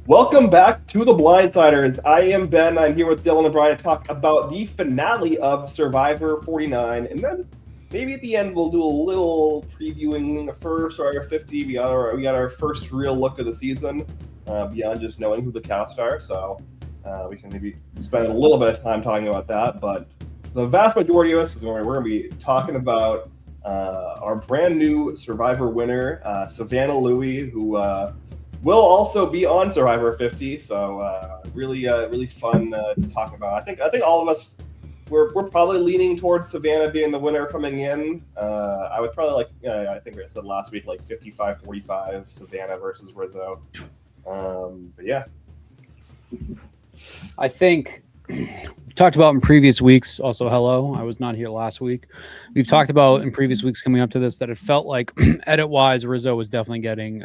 Welcome back to the Blindsiders. I am Ben. I'm here with Dylan and Brian to talk about the finale of Survivor 49, and then maybe at the end we'll do a little previewing for Survivor 50. We got our first real look of the season beyond just knowing who the cast are. So we can maybe spend a little bit of time talking about that. But the vast majority of us is we're going to be talking about our brand new Survivor winner, Savannah Louie, who will also be on Survivor 50. So really fun to talk about. I think all of us we're probably leaning towards Savannah being the winner coming in. I would probably I think I said last week 55-45 Savannah versus Rizzo. But yeah. I think we talked about in previous weeks. Also, hello. I was not here last week. We've talked about in previous weeks coming up to this that it felt like edit-wise, Rizzo was definitely getting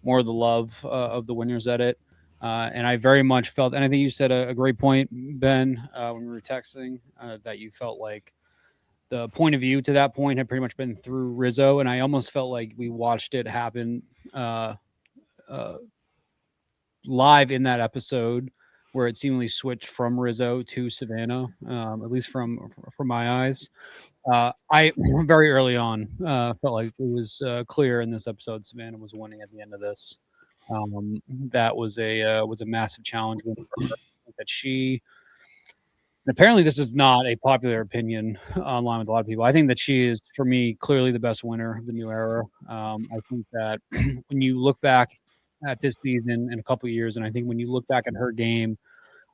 more of the love of the winners edit. And I very much felt, and I think you said a great point, Ben, when we were texting, that you felt like the point of view to that point had pretty much been through Rizzo. And I almost felt like we watched it happen live in that episode, where it seemingly switched from Rizzo to Savannah, at least from my eyes. I very early on felt like it was clear in this episode Savannah was winning at the end of this. That was a massive challenge win for her. That she, and apparently this is not a popular opinion online with a lot of people. I think that she is, for me, clearly the best winner of the new era. I think that when you look back at this season in a couple of years, and I think when you look back at her game,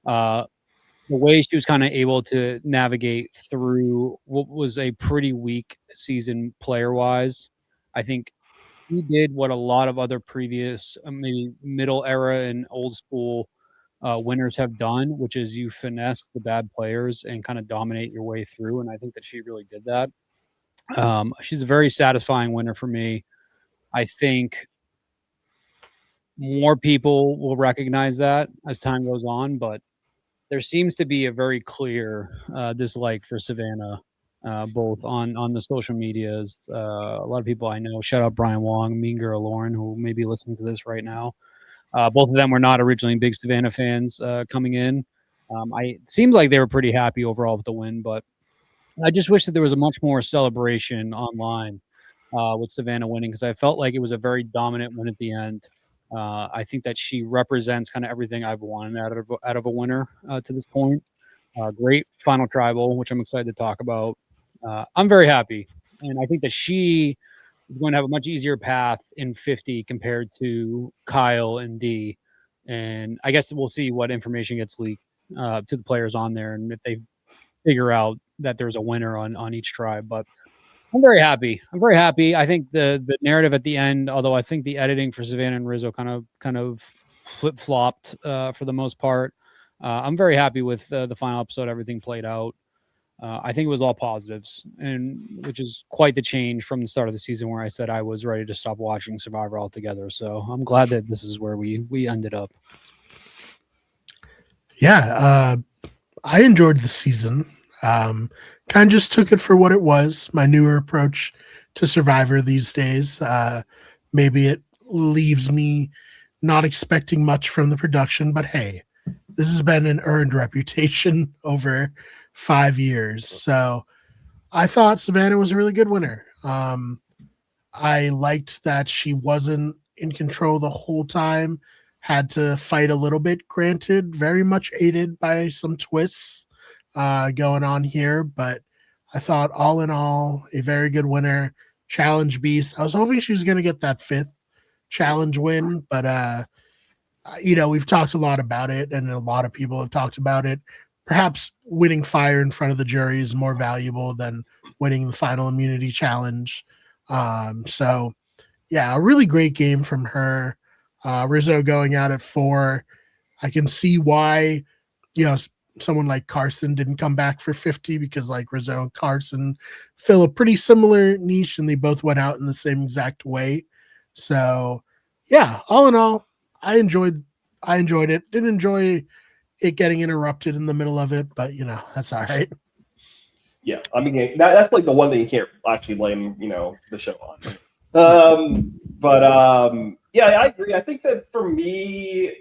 the way she was kind of able to navigate through what was a pretty weak season player-wise, I think he did what a lot of other previous maybe middle era and old school winners have done, which is you finesse the bad players and kind of dominate your way through. And I think that she really did that. She's a very satisfying winner for me. I think more people will recognize that as time goes on, but there seems to be a very clear dislike for Savannah, both on the social medias. A lot of people I know, shout out Brian Wong, Mean Girl Lauren, who may be listening to this right now. Both of them were not originally big Savannah fans coming in. It seemed like they were pretty happy overall with the win, but I just wish that there was a much more celebration online with Savannah winning, because I felt like it was a very dominant win at the end. I think that she represents kind of everything I've wanted out of a winner to this point. Great final tribal, which I'm excited to talk about. I'm very happy, and I think that she is going to have a much easier path in 50 compared to Kyle and D. And I guess we'll see what information gets leaked to the players on there, and if they figure out that there's a winner on each tribe. But I'm very happy. I think the narrative at the end, although I think the editing for Savannah and Rizzo kind of flip-flopped for the most part. I'm very happy with the final episode. Everything played out. I think it was all positives, and which is quite the change from the start of the season where I said I was ready to stop watching Survivor altogether. So I'm glad that this is where we ended up. Yeah, I enjoyed the season. Kind of just took it for what it was. My newer approach to Survivor these days. Maybe it leaves me not expecting much from the production, but hey, this has been an earned reputation over 5 years. So I thought Savannah was a really good winner. I liked that she wasn't in control the whole time, had to fight a little bit, granted, very much aided by some twists going on here, but I thought all in all, a very good winner. Challenge beast. I was hoping she was going to get that 5th challenge win, but we've talked a lot about it, and a lot of people have talked about it. Perhaps winning fire in front of the jury is more valuable than winning the final immunity challenge. So yeah, a really great game from her. Rizzo going out at 4. I can see why, someone like Carson didn't come back for 50, because like Rizzo and Carson fill a pretty similar niche, and they both went out in the same exact way. So yeah, all in all, I enjoyed it. Didn't enjoy it getting interrupted in the middle of it, but that's all right. Yeah, I mean that's like the one thing you can't actually blame the show on. Yeah, I agree. I think that for me,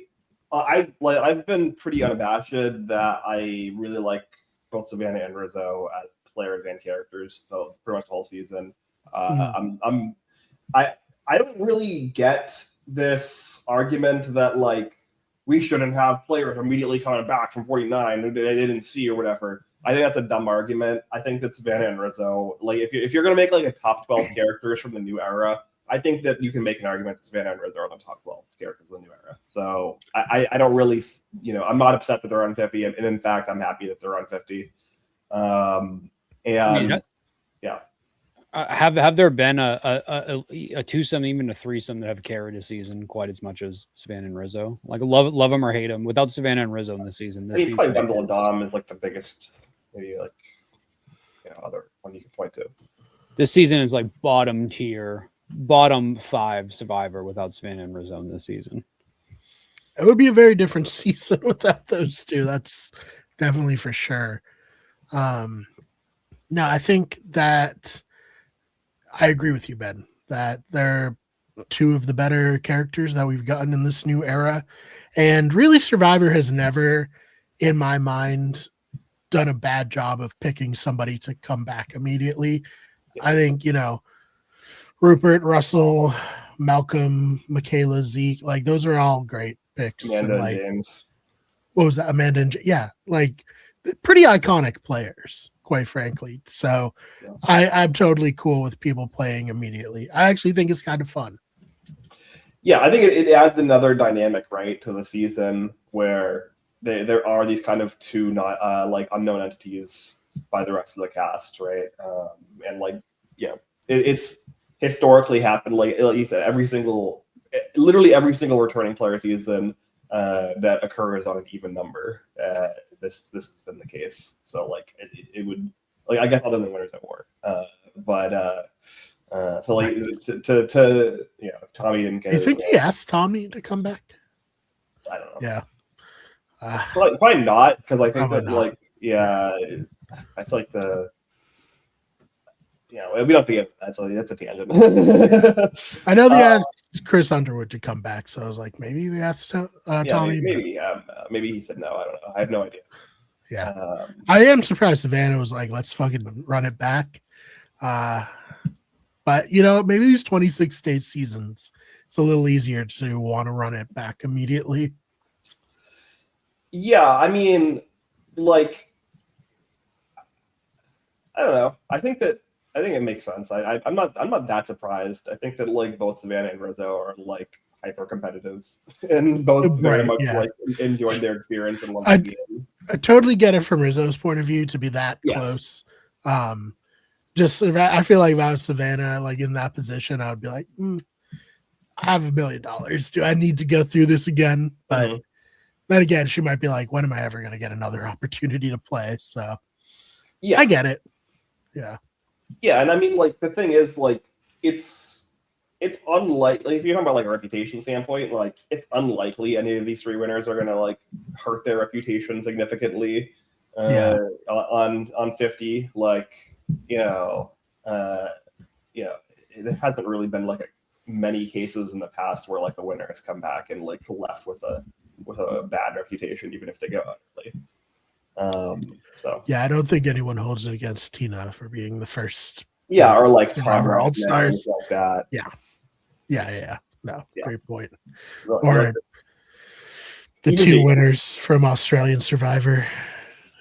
I've been pretty unabashed that I really like both Savannah and Rizzo as players and characters, so pretty much the whole season. I don't really get this argument that like we shouldn't have players immediately coming back from 49 who they didn't see or whatever. I think that's a dumb argument. I think that Savannah and Rizzo, like if you're gonna make like a top 12 characters from the new era, I think that you can make an argument that Savannah and Rizzo are the top 12 characters of the new era. So I don't really, I'm not upset that they're on 50, and in fact, I'm happy that they're on 50. Yeah. Have there been a twosome, even a threesome that have carried a season quite as much as Savannah and Rizzo? Like love them or hate them. Without Savannah and Rizzo in the season, this season probably Wendell and Dom is like the biggest, maybe like other one you can point to. This season is like bottom tier, bottom 5 Survivor without Savannah and Rizzo in this season. It would be a very different season without those two. That's definitely for sure. No, I think that I agree with you, Ben, that they're two of the better characters that we've gotten in this new era. And really, Survivor has never, in my mind, done a bad job of picking somebody to come back immediately. I think, Rupert, Russell, Malcolm, Michaela, Zeke, like those are all great picks. Amanda and James. What was that? Amanda and yeah, like pretty iconic players, quite frankly. So I'm totally cool with people playing immediately. I actually think it's kind of fun. Yeah, I think it adds another dynamic, right, to the season where there are these kind of two not like unknown entities by the rest of the cast, right? And like, it's historically happened. Like you said, literally every single returning player season that occurs on an even number. This has been the case. So like it would, like, I guess other than Winners at War, so like to Tommy didn't get. You think he asked Tommy to come back? I don't know. Yeah. Probably not, because I think that not. like I feel like we don't have to get that's a tangent. I know they asked Chris Underwood to come back, so I was like, maybe they asked Tommy. Maybe he said no. I don't know. I have no idea. Yeah, I am surprised Savannah was like, let's fucking run it back. But maybe these 26 state seasons, it's a little easier to want to run it back immediately. Yeah, I mean, like, I don't know. I think it makes sense. I'm not that surprised. I think that like both Savannah and Rizzo are like hyper competitive and both very much like enjoyed their experience and love the game. I totally get it from Rizzo's point of view to be that close. Just I feel like if I was Savannah, like in that position, I would be like, I have $1 million. Do I need to go through this again? But then again, she might be like, when am I ever going to get another opportunity to play? So yeah, I get it. Yeah. Yeah, and I mean, like, the thing is, like, it's unlikely, if you're talking about like a reputation standpoint, like it's unlikely any of these 3 winners are gonna like hurt their reputation significantly on 50. Like, there hasn't really been like many cases in the past where like a winner has come back and like left with a bad reputation, even if they go early. So yeah, I don't think anyone holds it against Tina for being the first. Yeah, or like Tom All-Stars like that. Yeah. No, great point. Or the 2 winners from Australian Survivor.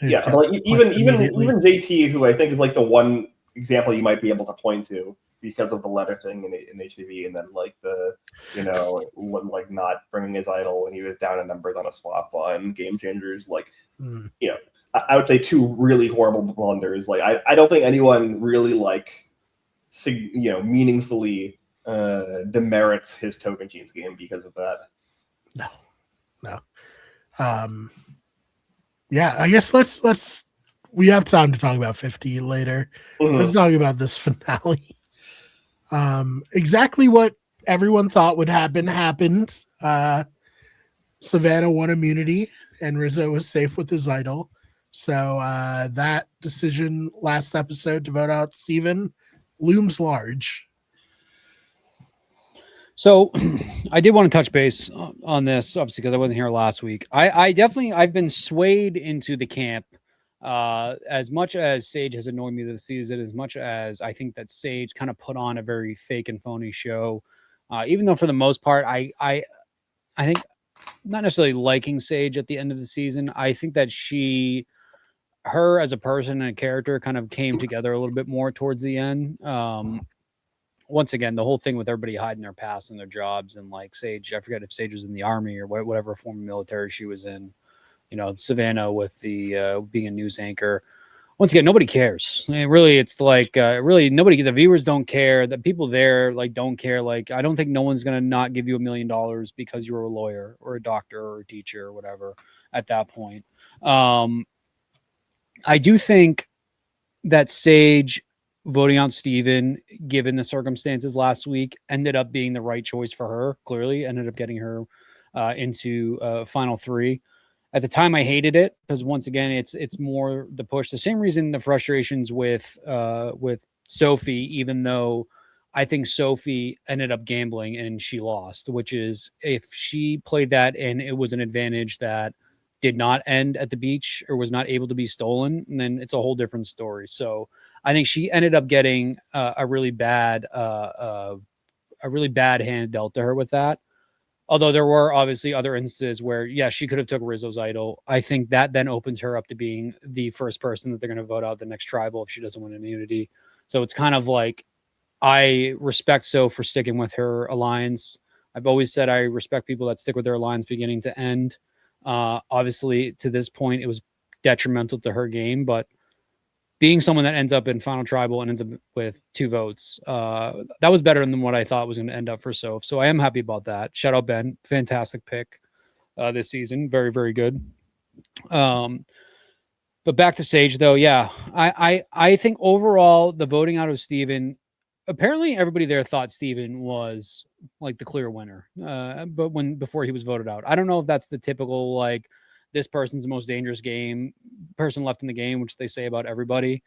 Yeah, like even JT, who I think is like the one example you might be able to point to because of the letter thing in HTV, and then like the like not bringing his idol when he was down in numbers on a swap on Game Changers. Like I would say 2 really horrible blunders. Like I don't think anyone really like meaningfully demerits his Token Chains game because of that. No. Yeah, I guess let's we have time to talk about 50 later. Let's talk about this finale. Exactly what everyone thought would happen happened. Savannah won immunity and Rizzo was safe with his idol. So that decision last episode to vote out Steven looms large. So I did want to touch base on this, obviously, because I wasn't here last week. I've been swayed into the camp. As much as Sage has annoyed me this season, as much as I think that Sage kind of put on a very fake and phony show, even though for the most part, I think not necessarily liking Sage at the end of the season. I think that her as a person and a character kind of came together a little bit more towards the end. Once again, the whole thing with everybody hiding their past and their jobs, and like Sage, I forget if Sage was in the army or whatever form of military she was in. Savannah with the being a news anchor. Once again, nobody cares. I mean, really, it's like really nobody. The viewers don't care. The people there don't care. Like, I don't think no one's gonna not give you $1 million because you're a lawyer or a doctor or a teacher or whatever. At that point, I do think that Sage voting out Steven, given the circumstances last week, ended up being the right choice for her. Clearly, ended up getting her into final 3. At the time, I hated it because once again, it's more the push. The same reason the frustrations with Sophie, even though I think Sophie ended up gambling and she lost, which is if she played that and it was an advantage that did not end at the beach or was not able to be stolen, and then it's a whole different story. So I think she ended up getting a really bad hand dealt to her with that. Although there were obviously other instances where, she could have took Rizzo's idol. I think that then opens her up to being the first person that they're going to vote out the next tribal if she doesn't win immunity. So it's kind of like, I respect So for sticking with her alliance. I've always said I respect people that stick with their alliance beginning to end. Obviously, to this point, it was detrimental to her game, but being someone that ends up in final tribal and ends up with 2 votes, that was better than what I thought was going to end up for Soph. So I am happy about that. Shout out Ben, fantastic pick this season, very, very good. But back to Sage though, I think overall the voting out of Steven, apparently everybody there thought Steven was like the clear winner, but before he was voted out, I don't know if that's the typical like, this person's the most dangerous person left in the game, which they say about everybody.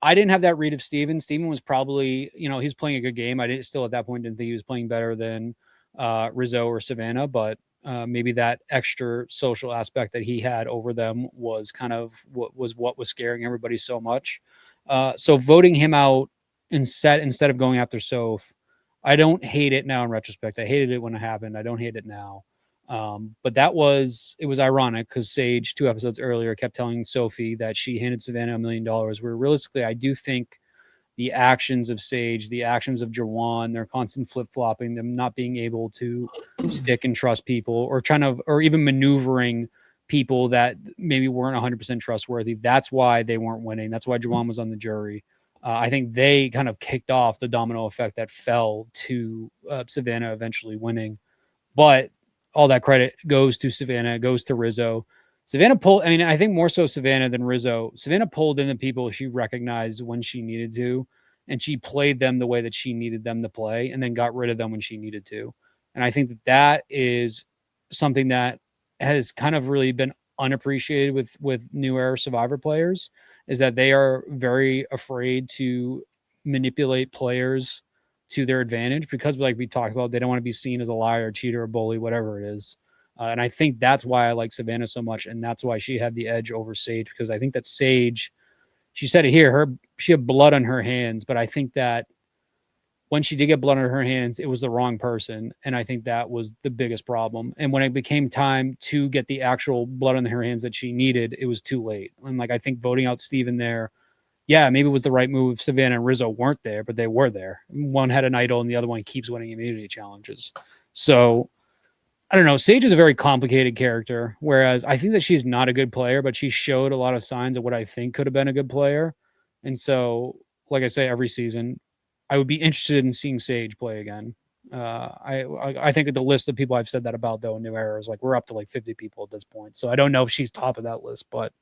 I didn't have that read of Steven. Steven was probably, he's playing a good game. I didn't still at that point didn't think he was playing better than Rizzo or Savannah, but maybe that extra social aspect that he had over them was kind of what was scaring everybody so much. So voting him out instead of going after Soph, I don't hate it now in retrospect. I hated it when it happened. I don't hate it now. But it was ironic because Sage 2 episodes earlier kept telling Sophie that she handed Savannah $1 million, where realistically, I do think the actions of Sage, the actions of Jawan, their constant flip-flopping, them not being able to stick and trust people or even maneuvering people that maybe weren't 100% trustworthy. That's why they weren't winning. That's why Jawan was on the jury. I think they kind of kicked off the domino effect that fell to Savannah eventually winning. But all that credit goes to Savannah, goes to Rizzo. Savannah pulled, I think more so Savannah than Rizzo. Savannah pulled in the people she recognized when she needed to, and she played them the way that she needed them to play, and then got rid of them when she needed to. And I think that is something that has kind of really been unappreciated with new era Survivor players, is that they are very afraid to manipulate players to their advantage because, like we talked about, they don't want to be seen as a liar, cheater, or bully, whatever it is. And I think that's why I like Savannah so much, and that's why she had the edge over Sage, because I think that Sage, she said it here, she had blood on her hands, but I think that when she did get blood on her hands, it was the wrong person, and I think that was the biggest problem. And when it became time to get the actual blood on her hands that she needed, it was too late. And I think voting out Steven there, maybe it was the right move. Savannah and Rizzo weren't there, but they were there. One had an idol and the other one keeps winning immunity challenges. So I don't know. Sage is a very complicated character, whereas I think that she's not a good player, but she showed a lot of signs of what I think could have been a good player. And so, like I say, every season, I would be interested in seeing Sage play again. I think the list of people I've said that about, though, in New Era is we're up to 50 people at this point. So I don't know if she's top of that list, but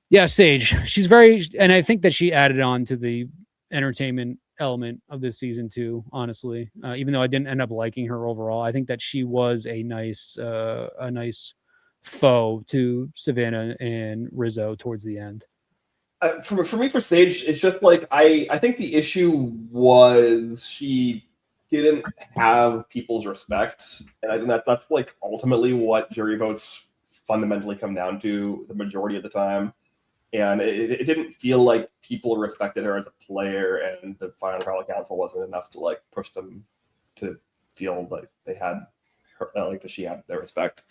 yeah, Sage, she's very, and I think that she added on to the entertainment element of this season too, honestly, even though I didn't end up liking her overall. I think that she was a nice foe to Savannah and Rizzo towards the end. For me, for Sage, it's just I think the issue was she didn't have people's respect, and I think that's like ultimately what jury votes fundamentally come down to the majority of the time. And it didn't feel like people respected her as a player, and the final tribal council wasn't enough to like push them to feel like they had her, like that she had their respect.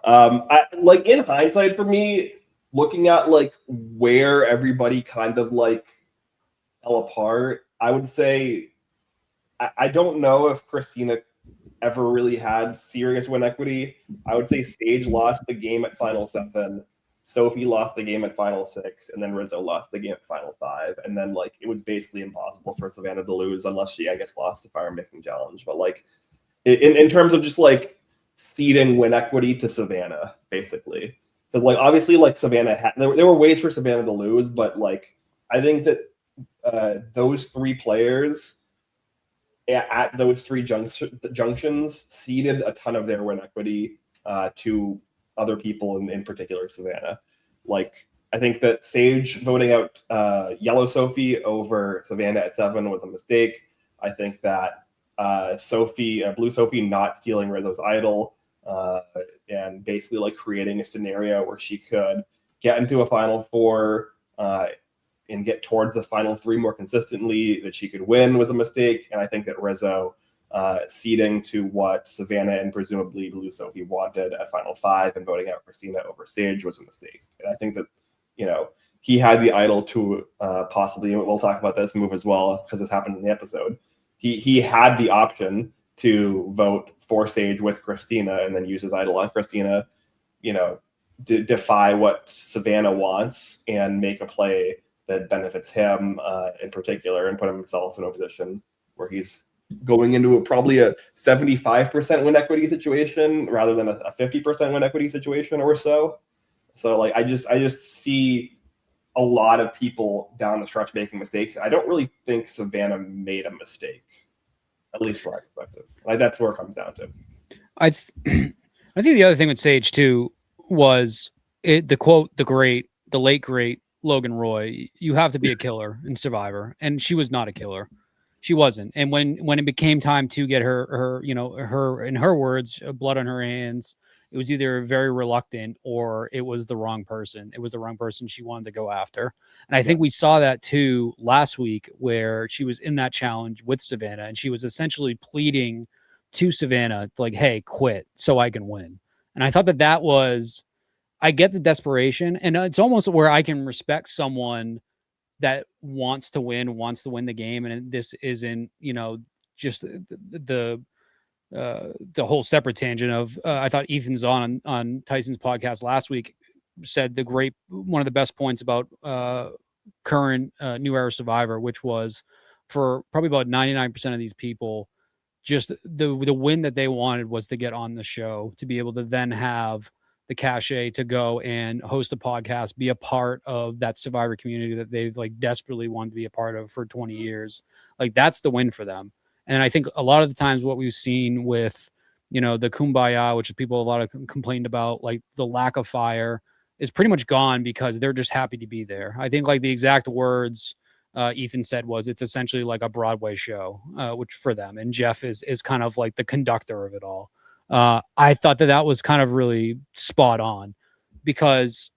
I, like in hindsight, for me, looking at like where everybody kind of like fell apart, I would say I don't know if Christina ever really had serious win equity. I would say Sage lost the game at Final 7, Sophie lost the game at Final 6, and then Rizzo lost the game at Final 5. And then like it was basically impossible for Savannah to lose unless she, I guess, lost the fire making challenge. But like in terms of just like ceding win equity to Savannah, basically. Because like obviously like Savannah had there were ways for Savannah to lose, but like I think that those three players at those three junctions ceded a ton of their win equity to other people, in particular Savannah. Like I think that Sage voting out Yellow Sophie over Savannah at 7 was a mistake. I think that Blue Sophie not stealing Rizzo's idol and basically like creating a scenario where she could get into a Final 4 and get towards the Final 3 more consistently, that she could win was a mistake. And I think that Rizzo ceding to what Savannah and presumably Blue Sophie wanted at Final 5 and voting out Christina over Sage was a mistake. And I think that, you know, he had the idol to possibly, and we'll talk about this move as well, because this happened in the episode. He had the option to vote for Sage with Christina and then use his idol on Christina, you know, defy what Savannah wants and make a play that benefits him in particular, and put himself in a position where he's going into probably a 75% win equity situation rather than a 50% win equity situation or so. So like I just see a lot of people down the stretch making mistakes. I don't really think Savannah made a mistake, at least from my perspective. Like that's where it comes down to. I think the other thing with Sage too was the quote, the late great Logan Roy, you have to be a killer in Survivor, and she was not a killer. She wasn't. And when it became time to get her, you know, her, in her words, blood on her hands, it was either very reluctant or it was the wrong person. It was the wrong person she wanted to go after. And I think we saw that too last week, where she was in that challenge with Savannah and she was essentially pleading to Savannah, like, hey, quit so I can win. And I thought that was, I get the desperation, and it's almost where I can respect someone that wants to win the game. And this isn't, you know, just the whole separate tangent of, I thought Ethan Zahn on Tyson's podcast last week said one of the best points about current New Era Survivor, which was for probably about 99% of these people, just the win that they wanted was to get on the show, to be able to then have the cachet to go and host a podcast, be a part of that Survivor community that they've like desperately wanted to be a part of for 20 years. Like that's the win for them. And I think a lot of the times what we've seen with, you know, the Kumbaya, which is people a lot of complained about, like the lack of fire, is pretty much gone because they're just happy to be there. I think like the exact words Ethan said was, it's essentially like a Broadway show, which for them, and Jeff is kind of like the conductor of it all. I thought that was kind of really spot on, because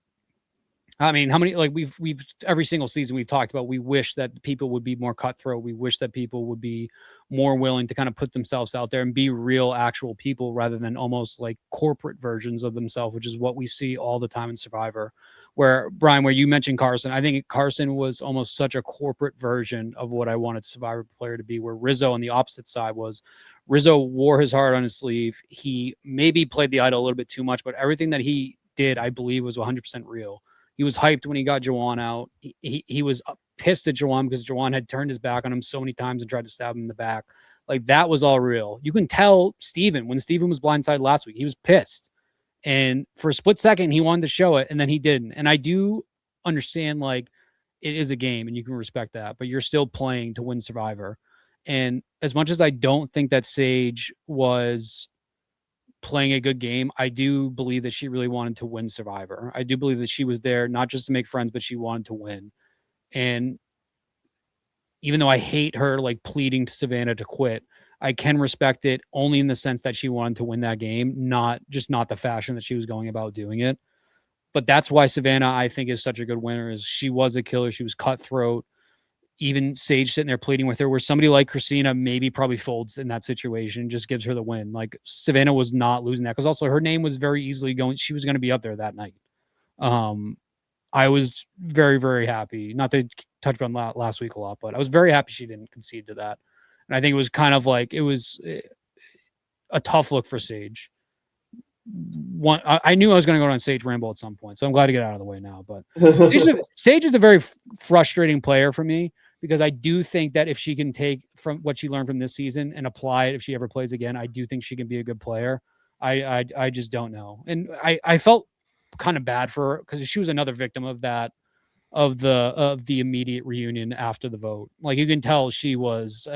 I mean, how many, like we've every single season we've talked about, we wish that people would be more cutthroat. We wish that people would be more willing to kind of put themselves out there and be real, actual people rather than almost like corporate versions of themselves, which is what we see all the time in Survivor. Where Brian, where you mentioned Carson, I think Carson was almost such a corporate version of what I wanted Survivor player to be, where Rizzo on the opposite side was, Rizzo wore his heart on his sleeve. He maybe played the idol a little bit too much, but everything that he did, I believe, was 100% real. He was hyped when he got Jawan out. He was pissed at Jawan because Jawan had turned his back on him so many times and tried to stab him in the back. Like that was all real. You can tell Steven, when Steven was blindsided last week, he was pissed. And for a split second, he wanted to show it, and then he didn't. And I do understand, like, it is a game and you can respect that, but you're still playing to win Survivor. And as much as I don't think that Sage was playing a good game, I do believe that she really wanted to win Survivor. I do believe that she was there not just to make friends, but she wanted to win. And even though I hate her like pleading to Savannah to quit, I can respect it only in the sense that she wanted to win that game, not the fashion that she was going about doing it. But that's why Savannah, I think, is such a good winner. Is she was a killer. She was cutthroat. Even Sage sitting there pleading with her, where somebody like Christina maybe probably folds in that situation, just gives her the win. Like Savannah was not losing that, because also her name was very easily going. She was going to be up there that night. I was very, very happy. Not to touch on last week a lot, but I was very happy she didn't concede to that. And I think it was kind of like, it was a tough look for Sage. I knew I was going to go on Sage Ramble at some point, so I'm glad to get out of the way now. But Sage is a very frustrating player for me, because I do think that if she can take from what she learned from this season and apply it if she ever plays again, I do think she can be a good player. I just don't know. And I felt kind of bad for her, because she was another victim of that, of the immediate reunion after the vote. Like, you can tell she was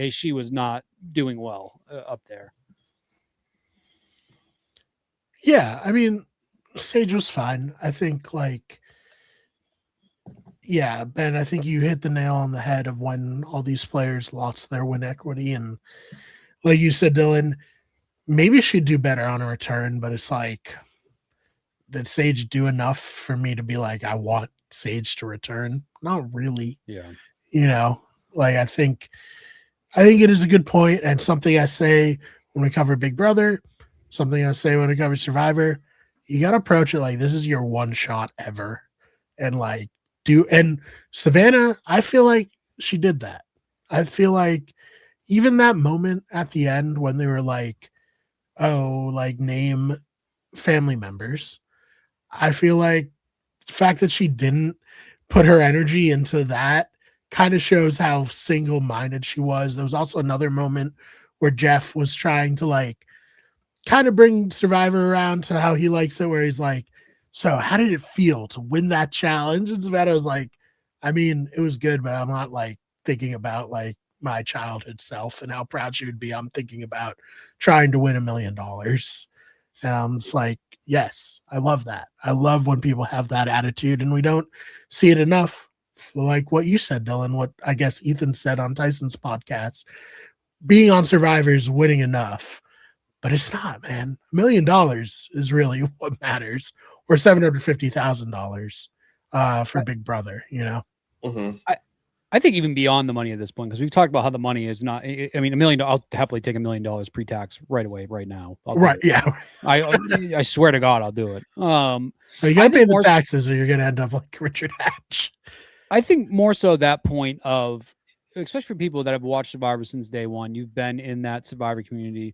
she was not doing well up there. Yeah, I mean, Sage was fine. I think, like, yeah, Ben, I think you hit the nail on the head of when all these players lost their win equity. And like you said, Dylan, maybe she'd do better on a return, but it's like, did Sage do enough for me to be like, I want Sage to return? Not really. Yeah. You know, like, I think it is a good point, and something I say when we cover Big Brother, something I say when we cover Survivor. You got to approach it like this is your one shot ever. And like, and Savannah, I feel like she did that. I feel like even that moment at the end when they were like, oh, like, name family members, I feel like the fact that she didn't put her energy into that kind of shows how single-minded she was. There was also another moment where Jeff was trying to, like, kind of bring Survivor around to how he likes it, where he's like, so how did it feel to win that challenge? And Savannah was like, I mean, it was good, but I'm not, like, thinking about, like, my childhood self and how proud she would be. I'm thinking about trying to win $1 million. And I'm just like, yes, I love that. I love when people have that attitude, and we don't see it enough. Like what you said, Dylan, what I guess Ethan said on Tyson's podcast, being on Survivor is winning enough, but it's not, man. $1 million is really what matters, or $750,000 for Big Brother, you know? Mm-hmm. I think even beyond the money at this point, because we've talked about how the money is not. I mean, $1 million. I'll happily take $1 million pre-tax right away, right now. Right? Yeah. I swear to God, I'll do it. So you got to pay the taxes, or you're going to end up like Richard Hatch. I think more so that point of, especially for people that have watched Survivor since day one, you've been in that Survivor community.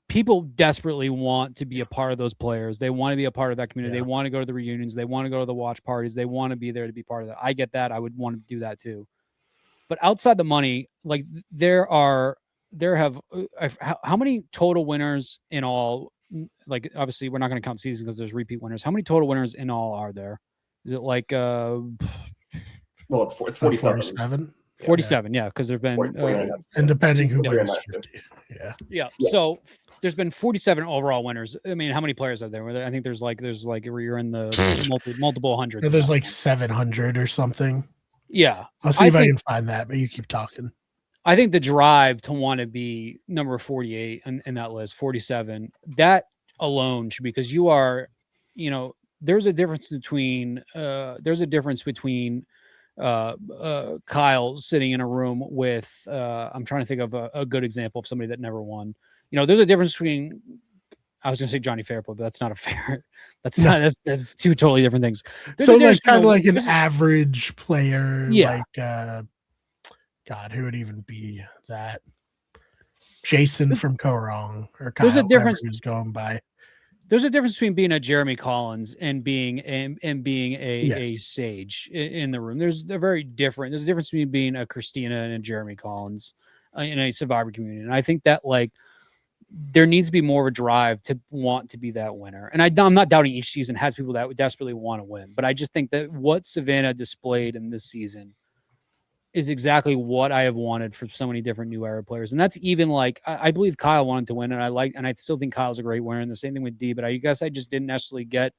People desperately want to be a part of those players. They want to be a part of that community. Yeah. They want to go to the reunions. They want to go to the watch parties. They want to be there to be part of that. I get that. I would want to do that too. But outside the money, like how many total winners in all? Like, obviously we're not going to count season because there's repeat winners. How many total winners in all are there? Is it like well, it's 47. 47, yeah, because there've been and depending who wins, yeah. So there's been 47 overall winners. I mean, how many players are there? I think there's like you're in the multiple hundreds. There's like 700 or something. Yeah, I'll see if I can find that, but you keep talking. I think the drive to want to be number 48 in that list, 47, that alone should be, because you are, you know, there's a difference between Kyle sitting in a room with I'm trying to think of a good example of somebody that never won. You know, there's a difference between, I was going to say Johnny Fairplay, but that's not a fair. That's two totally different things. So like kind of like an average player, yeah. Like God, who would even be that? Jason from Korong, or Kyle, there's a difference who's going by. There's a difference between being a Jeremy Collins and being a Yes. Sage in the room. There's a difference between being a Christina and a Jeremy Collins in a Survivor community. And I think that, like, there needs to be more of a drive to want to be that winner. And I'm not doubting each season has people that would desperately want to win, but I just think that what Savannah displayed in this season is exactly what I have wanted for so many different new era players. And that's even like, I believe Kyle wanted to win, and I still think Kyle's a great winner, and the same thing with D, but I guess I just didn't necessarily get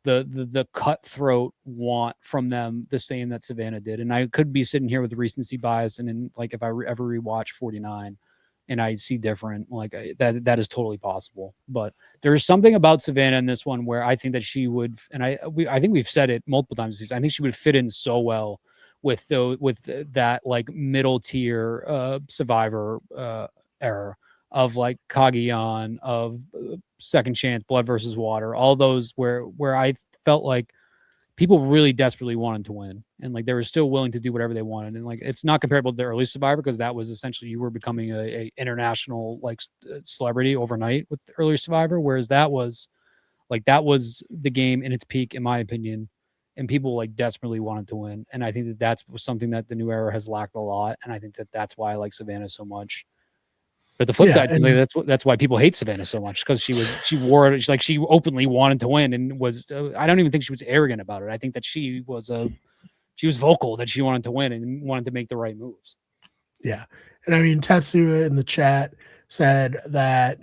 the cutthroat want from them the same that Savannah did. And I could be sitting here with recency bias, and then, like, if I ever rewatch 49, and I see different. Like that is totally possible. But there's something about Savannah in this one where I think that she would, and I think we've said it multiple times. I think she would fit in so well with that like middle tier Survivor era of like Kagiyan, of Second Chance, Blood versus Water, all those where I felt like people really desperately wanted to win, and like they were still willing to do whatever they wanted. And like it's not comparable to the early Survivor, because that was essentially you were becoming a international like celebrity overnight with the early Survivor, whereas that was the game in its peak, in my opinion, and people like desperately wanted to win. And I think that that's something that the new era has lacked a lot, and I think that that's why I like Savannah so much. But the flip side, that's why people hate Savannah so much, because she openly wanted to win, and was I don't even think she was arrogant about it. I think that she was vocal that she wanted to win and wanted to make the right moves. Yeah, and I mean Tetsuya in the chat said that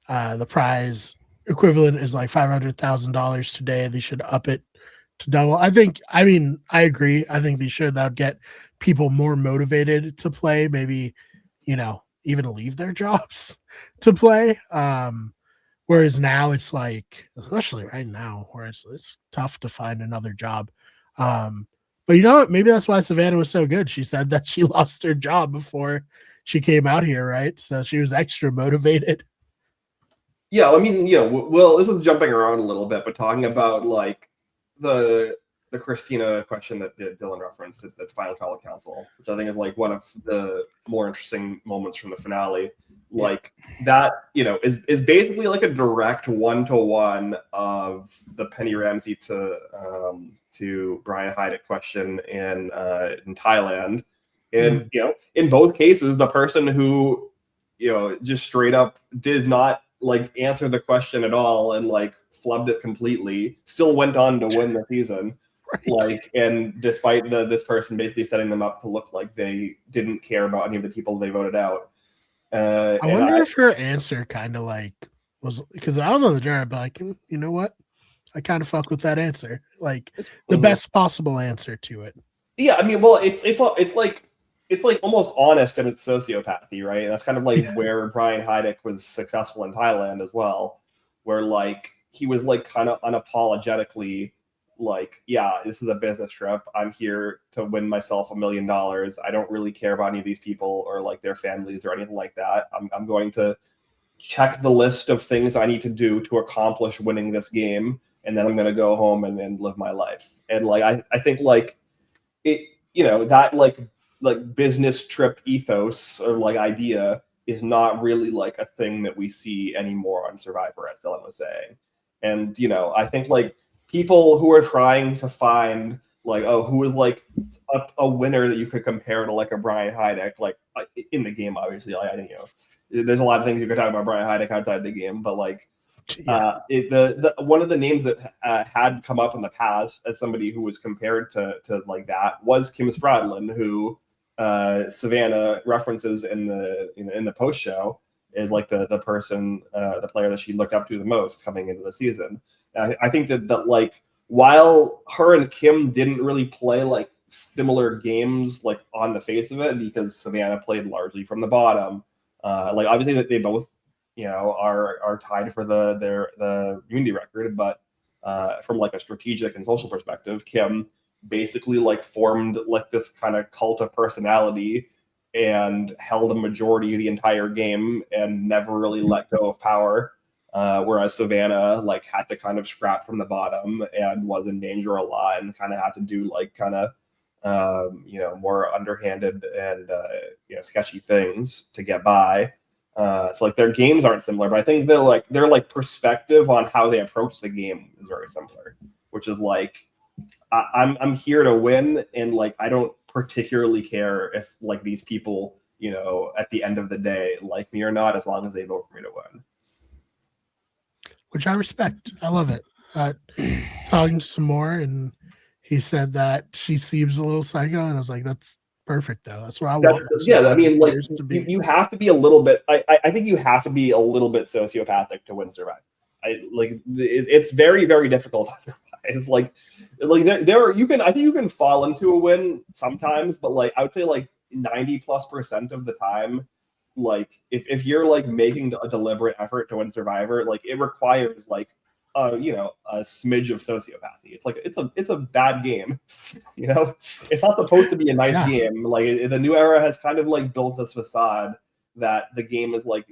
the prize equivalent is like $500,000 today. They should up it to double. I agree. I think they should. That would get people more motivated to play. Maybe, even leave their jobs to play. Whereas now it's like, especially right now, where it's tough to find another job. But you know what? Maybe that's why Savannah was so good. She said that she lost her job before she came out here, right? So she was extra motivated. Yeah, I mean, well, this is jumping around a little bit, but talking about like the Christina question that Dylan referenced at the final trial council, which I think is like one of the more interesting moments from the finale. Like that, is basically like a direct 1-to-1 of the Penny Ramsey to Brian Heidick question in Thailand. And in both cases, the person who just straight up did not like answer the question at all and like flubbed it completely still went on to win the season. Right. Like, and despite this person basically setting them up to look like they didn't care about any of the people they voted out. I wonder if her answer kind of like was, because I was on the jury, but like, you know what? I kind of fuck with that answer. Like the best possible answer to it. Yeah, I mean, well, it's like almost honest in its sociopathy, right? And that's kind of like where Brian Heidick was successful in Thailand as well, where like he was like kind of unapologetically like, yeah, this is a business trip. I'm here to win myself $1 million. I don't really care about any of these people or like their families or anything like that. I'm going to check the list of things I need to do to accomplish winning this game, and then I'm going to go home and live my life. And like I think like it, that like business trip ethos or like idea is not really like a thing that we see anymore on Survivor, as Dylan was saying. And I think like people who are trying to find like, who is like a winner that you could compare to like a Brian Heidick, like in the game, obviously, like, I think there's a lot of things you could talk about Brian Heidick outside the game, but like the one of the names that had come up in the past as somebody who was compared to like that was Kim Stradlin, who Savannah references in the post show is like the person, the player that she looked up to the most coming into the season. I think that like while her and Kim didn't really play like similar games like on the face of it, because Savannah played largely from the bottom, like obviously that they both are tied for the immunity record, but from like a strategic and social perspective, Kim basically like formed like this kind of cult of personality and held a majority of the entire game and never really let go of power. Whereas Savannah like had to kind of scrap from the bottom and was in danger a lot and kind of had to do like kind of more underhanded and sketchy things to get by. So like their games aren't similar, but I think their perspective on how they approach the game is very similar, which is like I'm here to win, and like I don't particularly care if like these people at the end of the day like me or not, as long as they vote for me to win. Which I respect. I love it. Talking some more, and he said that she seems a little psycho, and I was like, that's perfect though. That's what I want. Yeah, I mean, like you have to be a little bit. I think you have to be a little bit sociopathic to win Survivor. It's very, very difficult otherwise. Like there you can. I think you can fall into a win sometimes, but like I would say like 90+% of the time, like if you're like making a deliberate effort to win Survivor, like it requires like a smidge of sociopathy. It's like it's a bad game, It's not supposed to be a nice game. Like the new era has kind of like built this facade that the game is like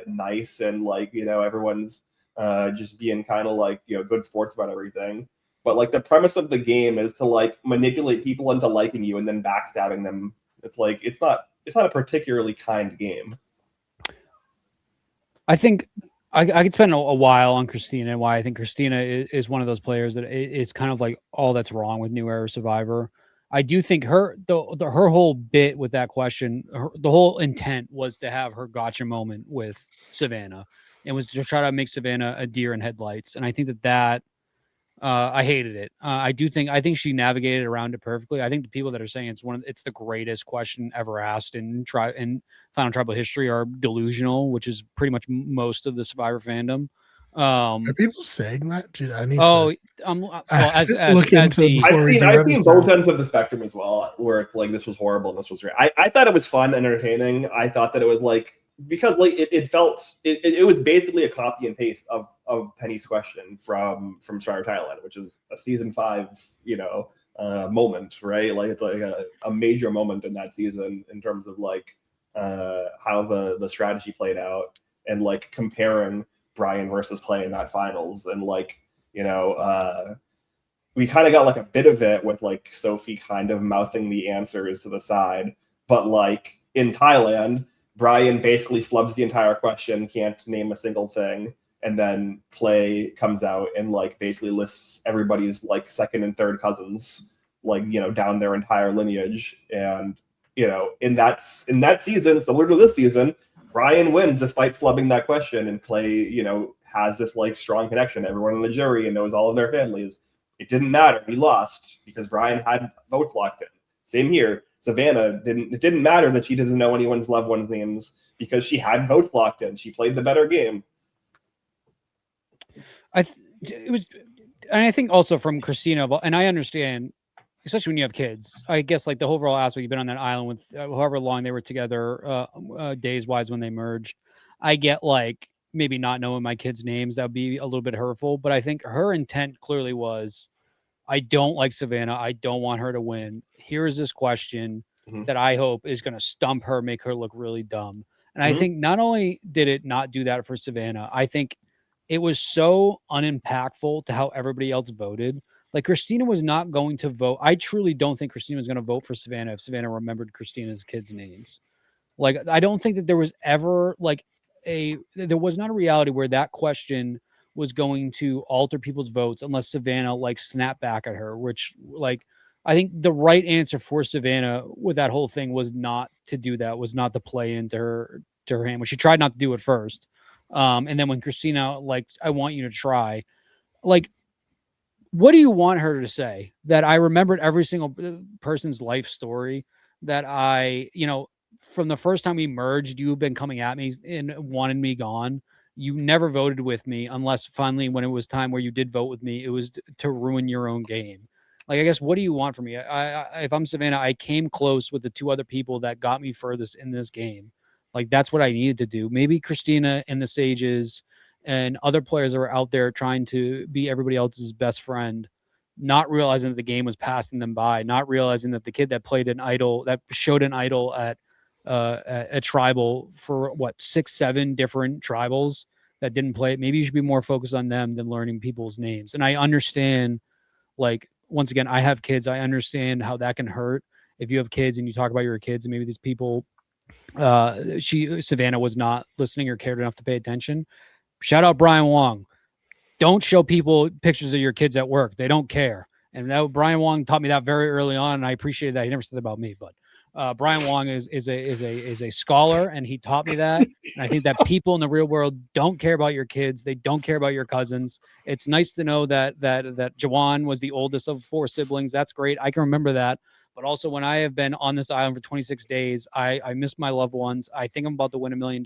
nice and like everyone's just being kind of like good sports about everything. But like the premise of the game is to like manipulate people into liking you and then backstabbing them. It's like it's not a particularly kind game. I think I could spend a while on Christina and why I think Christina is one of those players that is kind of like all that's wrong with New Era Survivor. I do think her whole bit with that question, the whole intent was to have her gotcha moment with Savannah, and was to try to make Savannah a deer in headlights. And I think that I hated it. I think she navigated around it perfectly. I think the people that are saying it's the greatest question ever asked in Final Tribal history are delusional, which is pretty much most of the Survivor fandom. Are people saying that? I need I've seen both ends of the spectrum as well, where it's like this was horrible and this was great. I thought it was fun and entertaining. I thought that it was like, because like it was basically a copy and paste of Penny's question from Survivor Thailand, which is a season 5 moment, right? Like it's like a major moment in that season in terms of like how the strategy played out, and like comparing Brian versus Clay in that finals. And like we kind of got like a bit of it with like Sophie kind of mouthing the answers to the side, but like in Thailand, Brian basically flubs the entire question, can't name a single thing, and then Clay comes out and like basically lists everybody's like second and third cousins, like down their entire lineage. And in that season, similar to this season, Brian wins despite flubbing that question, and Clay has this like strong connection. Everyone in the jury and knows all of their families. It didn't matter. He lost because Brian had votes locked in. Same here. Savannah it didn't matter that she doesn't know anyone's loved ones' names because she had votes locked in. She played the better game. I think also from Christina, and I understand, especially when you have kids, I guess like the overall aspect, you've been on that island with however long they were together, days wise when they merged. I get like maybe not knowing my kids' names, that would be a little bit hurtful, but I think her intent clearly was, I don't like Savannah. I don't want her to win. Here's this question that I hope is going to stump her, make her look really dumb. And I think not only did it not do that for Savannah, I think it was so unimpactful to how everybody else voted. Like Christina was not going to vote. I truly don't think Christina was going to vote for Savannah if Savannah remembered Christina's kids' names. Like, I don't think that there was ever like there was not a reality where that question was going to alter people's votes unless Savannah like snapped back at her, which like, I think the right answer for Savannah with that whole thing was not to do that, was not to play into her hand, which she tried not to do at first. And then when Christina, like, I want you to try, like, what do you want her to say? That I remembered every single person's life story, that I, from the first time we merged, you've been coming at me and wanted me gone. You never voted with me unless finally when it was time where you did vote with me, it was to ruin your own game. Like, I guess, what do you want from me? If I'm Savannah, I came close with the 2 other people that got me furthest in this game. Like, that's what I needed to do. Maybe Christina and the Sages and other players that were out there trying to be everybody else's best friend, not realizing that the game was passing them by, not realizing that the kid that played an idol, that showed an idol at a tribal for 6-7 different tribals that didn't play it. Maybe you should be more focused on them than learning people's names. And I understand, like, once again, I have kids. I understand how that can hurt if you have kids and you talk about your kids and maybe these people, Savannah was not listening or cared enough to pay attention. Shout out Brian Wong. Don't show people pictures of your kids at work. They don't care. And that Brian Wong taught me that very early on, and I appreciate that. He never said that about me, but Brian Wong is a scholar, and he taught me that. And I think that people in the real world don't care about your kids. They don't care about your cousins. It's nice to know that Jawan was the oldest of 4 siblings. That's great. I can remember that. But also, when I have been on this island for 26 days, I miss my loved ones. I think I'm about to win $1 million.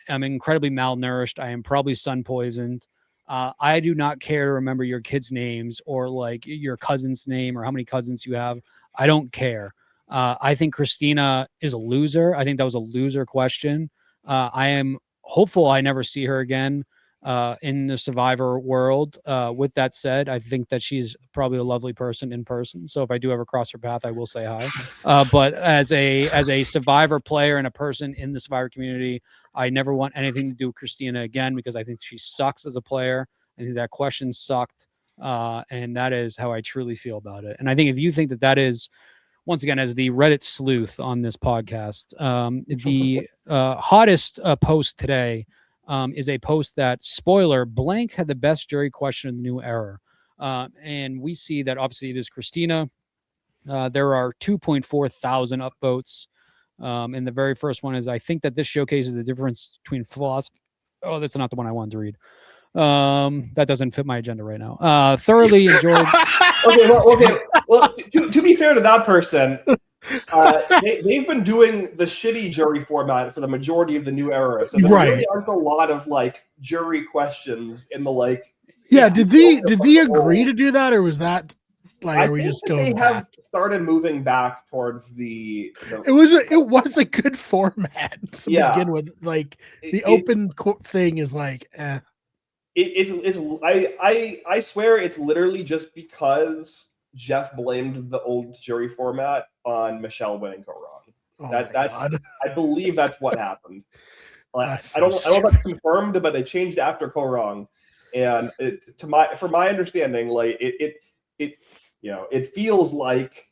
I'm incredibly malnourished. I am probably sun poisoned. I do not care to remember your kids' names or like your cousin's name or how many cousins you have. I don't care. I think Christina is a loser. I think that was a loser question. I am hopeful I never see her again in the Survivor world. With that said, I think that she's probably a lovely person in person. So if I do ever cross her path, I will say hi. But as a Survivor player and a person in the Survivor community, I never want anything to do with Christina again because I think she sucks as a player. I think that question sucked. And that is how I truly feel about it. And I think if you think that that is, once again, as the Reddit sleuth on this podcast, the hottest post today is a post that, spoiler, blank had the best jury question in the new era. And we see that obviously it is Christina. There are 2.4 thousand upvotes. And the very first one is, I think that this showcases the difference between philosophy. Oh, that's not the one I wanted to read. That doesn't fit my agenda right now. Thoroughly enjoyed. Well, to be fair to that person, they've been doing the shitty jury format for the majority of the new era, so there really aren't a lot of like jury questions in the like. Yeah, did they agree to do that, or was that like? Are we just going? They have started moving back towards the it was a good format to begin with. Like the open thing is like. I swear it's literally just because Jeff blamed the old jury format on Michelle winning Go Wrong. I believe that's what happened. I don't know if that's confirmed, but they changed after Go Wrong, and from my understanding, like it feels like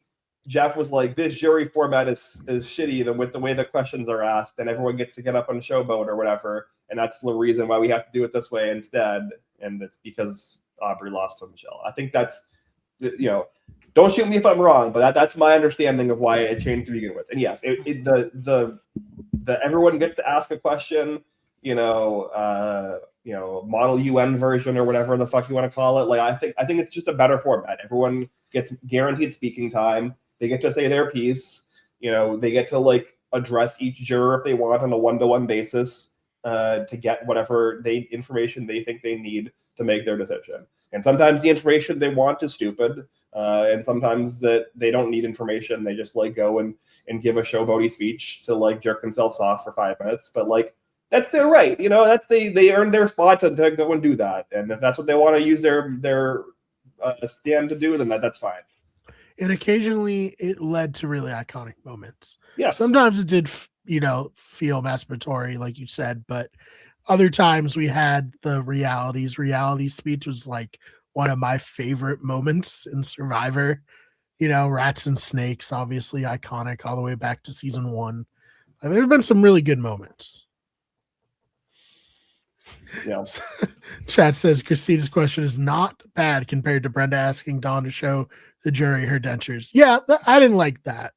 Jeff was like, this jury format is shitty than with the way the questions are asked, and everyone gets to get up on Showboat or whatever. And that's the reason why we have to do it this way instead. And it's because Aubrey lost to Michelle. I think that's, don't shoot me if I'm wrong, but that's my understanding of why it changed to begin with. And yes, the everyone gets to ask a question, model UN version or whatever the fuck you want to call it. Like, I think it's just a better format. Everyone gets guaranteed speaking time. They get to say their piece. They get to like address each juror if they want on a one-to-one basis. To get whatever information they think they need to make their decision. And sometimes the information they want is stupid, and sometimes that they don't need information. They just like go and give a showboaty speech to like jerk themselves off for 5 minutes. But like that's their right, that's they earned their spot to go and do that. And if that's what they want to use their stand to do, then that's fine. And occasionally it led to really iconic moments. Yeah. Sometimes it did feel masturbatory, like you said, but other times we had the reality speech was like one of my favorite moments in Survivor. Rats and snakes, obviously iconic all the way back to season 1. And there have been some really good moments. Yeah. Chat says Christina's question is not bad compared to Brenda asking Dawn to show the jury her dentures. Yeah, I didn't like that.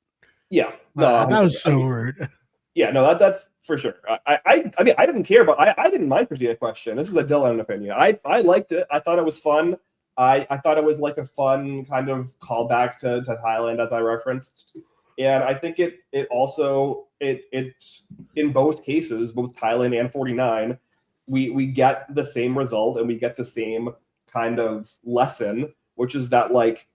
Yeah, no, that was so rude. Yeah, no, that's for sure. I mean, I didn't care, but I didn't mind Christina's question. This is a Dylan opinion. I liked it. I thought it was fun. I thought it was like a fun kind of callback to Thailand, as I referenced. And I think it also in both cases, both Thailand and 49, we get the same result and we get the same kind of lesson, which is that like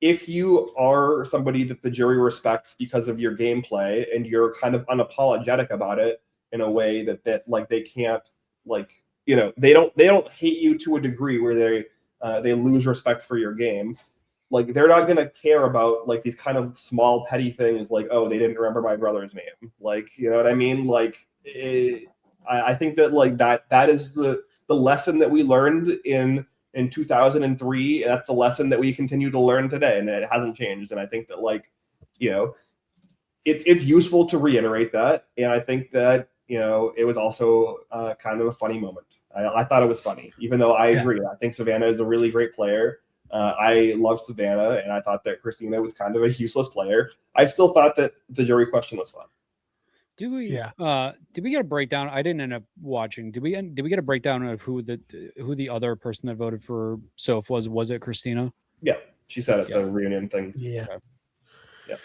if you are somebody that the jury respects because of your gameplay and you're kind of unapologetic about it in a way that like they can't like they don't hate you to a degree where they lose respect for your game. Like they're not gonna care about like these kind of small petty things like, oh, they didn't remember my brother's name. Like, you know what I mean? Like I think that like that is the lesson that we learned in 2003, and that's a lesson that we continue to learn today, and it hasn't changed. And I think that like it's useful to reiterate that, and I think that it was also kind of a funny moment. I thought it was funny, even though I agree. I think Savannah is a really great player. I love Savannah, and I thought that Christina was kind of a useless player. I still thought that the jury question was fun. Did we get a breakdown? I didn't end up watching. Did we get a breakdown of who the other person that voted for Soph was? Was it Christina? Yeah, she said at the reunion thing. Yeah. Okay.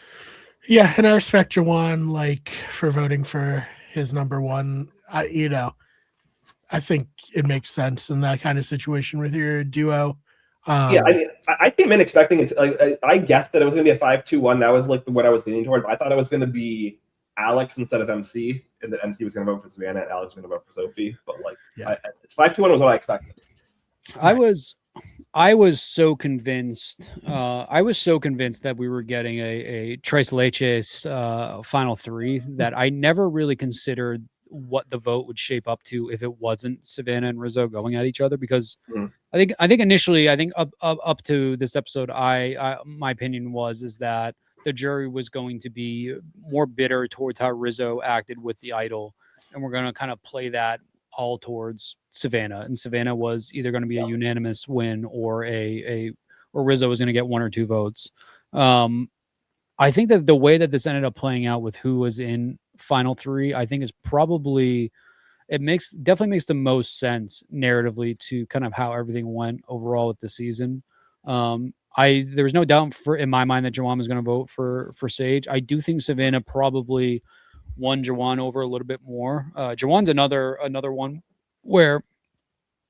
Yeah, and I respect Jawan like for voting for his number one. I think it makes sense in that kind of situation with your duo. I came in expecting it. I guessed that it was going to be a 5-2-1. That was like what I was leaning towards. I thought it was going to be Alex instead of MC, and that MC was going to vote for Savannah and Alex was going to vote for Sophie. But like, 5-2-1 was what I expected. I was so convinced. I was so convinced that we were getting a Tres Leches final three that I never really considered what the vote would shape up to if it wasn't Savannah and Rizzo going at each other. Because I think initially, up to this episode, my opinion is that the jury was going to be more bitter towards how Rizzo acted with the idol, and we're going to kind of play that all towards Savannah, and Savannah was either going to be a unanimous win or or Rizzo was going to get 1 or 2 votes. I think that the way that this ended up playing out with who was in final 3, I think is probably definitely makes the most sense narratively to kind of how everything went overall with the season. There was no doubt in my mind that Jawan was going to vote for Sage. I do think Savannah probably won Jawan over a little bit more. Jawan's another one where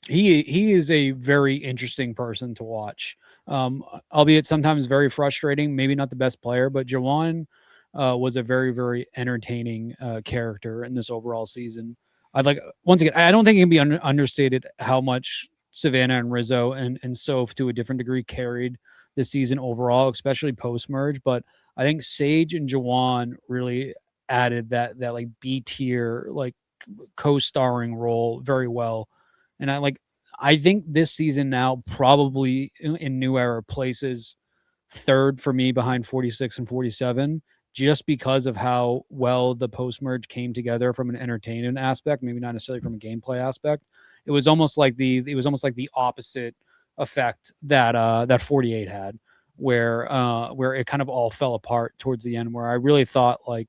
he is a very interesting person to watch, albeit sometimes very frustrating, maybe not the best player, but Jawan was a very, very entertaining character in this overall season. Once again, I don't think it can be understated how much Savannah and Rizzo and Soph to a different degree carried this season overall, especially post-merge. But I think Sage and Jawan really added that like B tier, like co-starring role very well. And I think this season now probably in New Era places 3rd for me behind 46 and 47, just because of how well the post-merge came together from an entertainment aspect, maybe not necessarily from a gameplay aspect. It was almost like the opposite effect that 48 had, where it kind of all fell apart towards the end, where I really thought like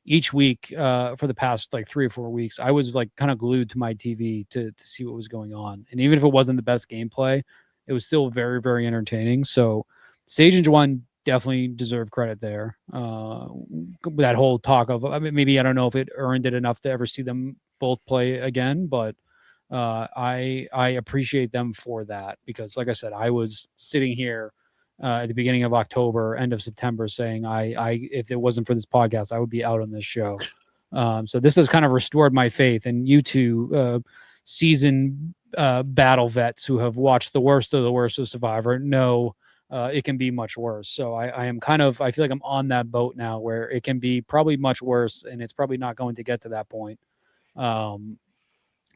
each week for the past like 3 or 4 weeks, I was like kind of glued to my TV to see what was going on. And even if it wasn't the best gameplay, it was still very, very entertaining. So Sage and Jawan definitely deserve credit there. That whole talk of, I mean, maybe I don't know if it earned it enough to ever see them both play again, but I appreciate them for that, because like I said, I was sitting here at the beginning of October, end of September, saying if it wasn't for this podcast, I would be out on this show. So this has kind of restored my faith, and you two seasoned battle vets who have watched the worst of Survivor know it can be much worse. So I feel like I'm on that boat now where it can be probably much worse, and it's probably not going to get to that point.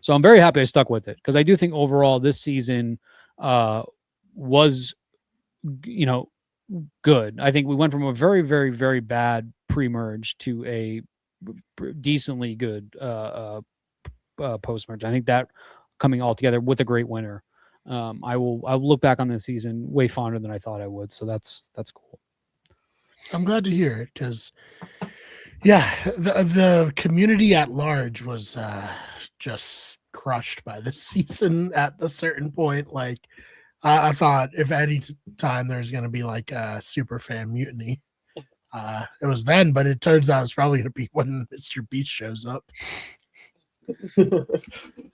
So I'm very happy I stuck with it, because I do think overall this season was, good. I think we went from a very, very, very bad pre-merge to a decently good post-merge. I think that coming all together with a great winner. I'll look back on this season way fonder than I thought I would. So that's cool. I'm glad to hear it, because the community at large was just crushed by this season at a certain point. Like I thought if any time there's going to be like a super fan mutiny, it was then, but it turns out it's probably going to be when Mr. Beast shows up.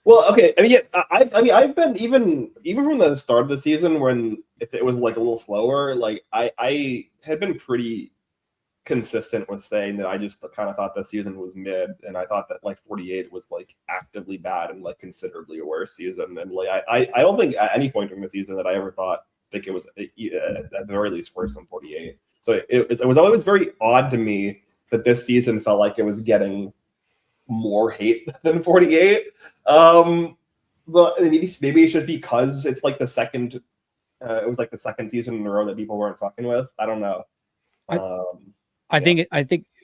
Well, okay. I mean, I've been even from the start of the season, when if it was like a little slower, like I had been pretty consistent with saying that I just kind of thought the season was mid, and I thought that like 48 was like actively bad and like considerably a worse season. And like I don't think at any point during the season that I ever think it was at the very least worse than 48. So it was always very odd to me that this season felt like it was getting more hate than 48. But maybe it's just because it's like the second it was like the second season in a row that people weren't fucking with. I don't know. I think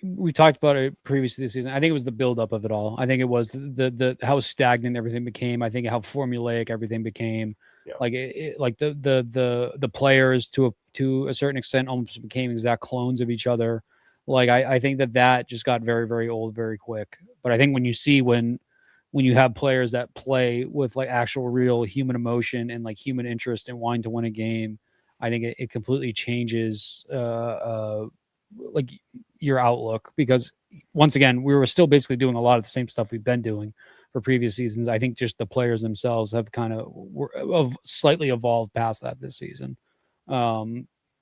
we talked about it previously this season. I think it was the buildup of it all. I think it was the how stagnant everything became. I think how formulaic everything became. Yeah. Like like the players to a certain extent almost became exact clones of each other. Like I think that just got very, very old very quick. But I think when you have players that play with like actual real human emotion and like human interest in wanting to win a game, I think it completely changes like your outlook, because once again, we were still basically doing a lot of the same stuff we've been doing for previous seasons. I think just the players themselves have kind of slightly evolved past that this season.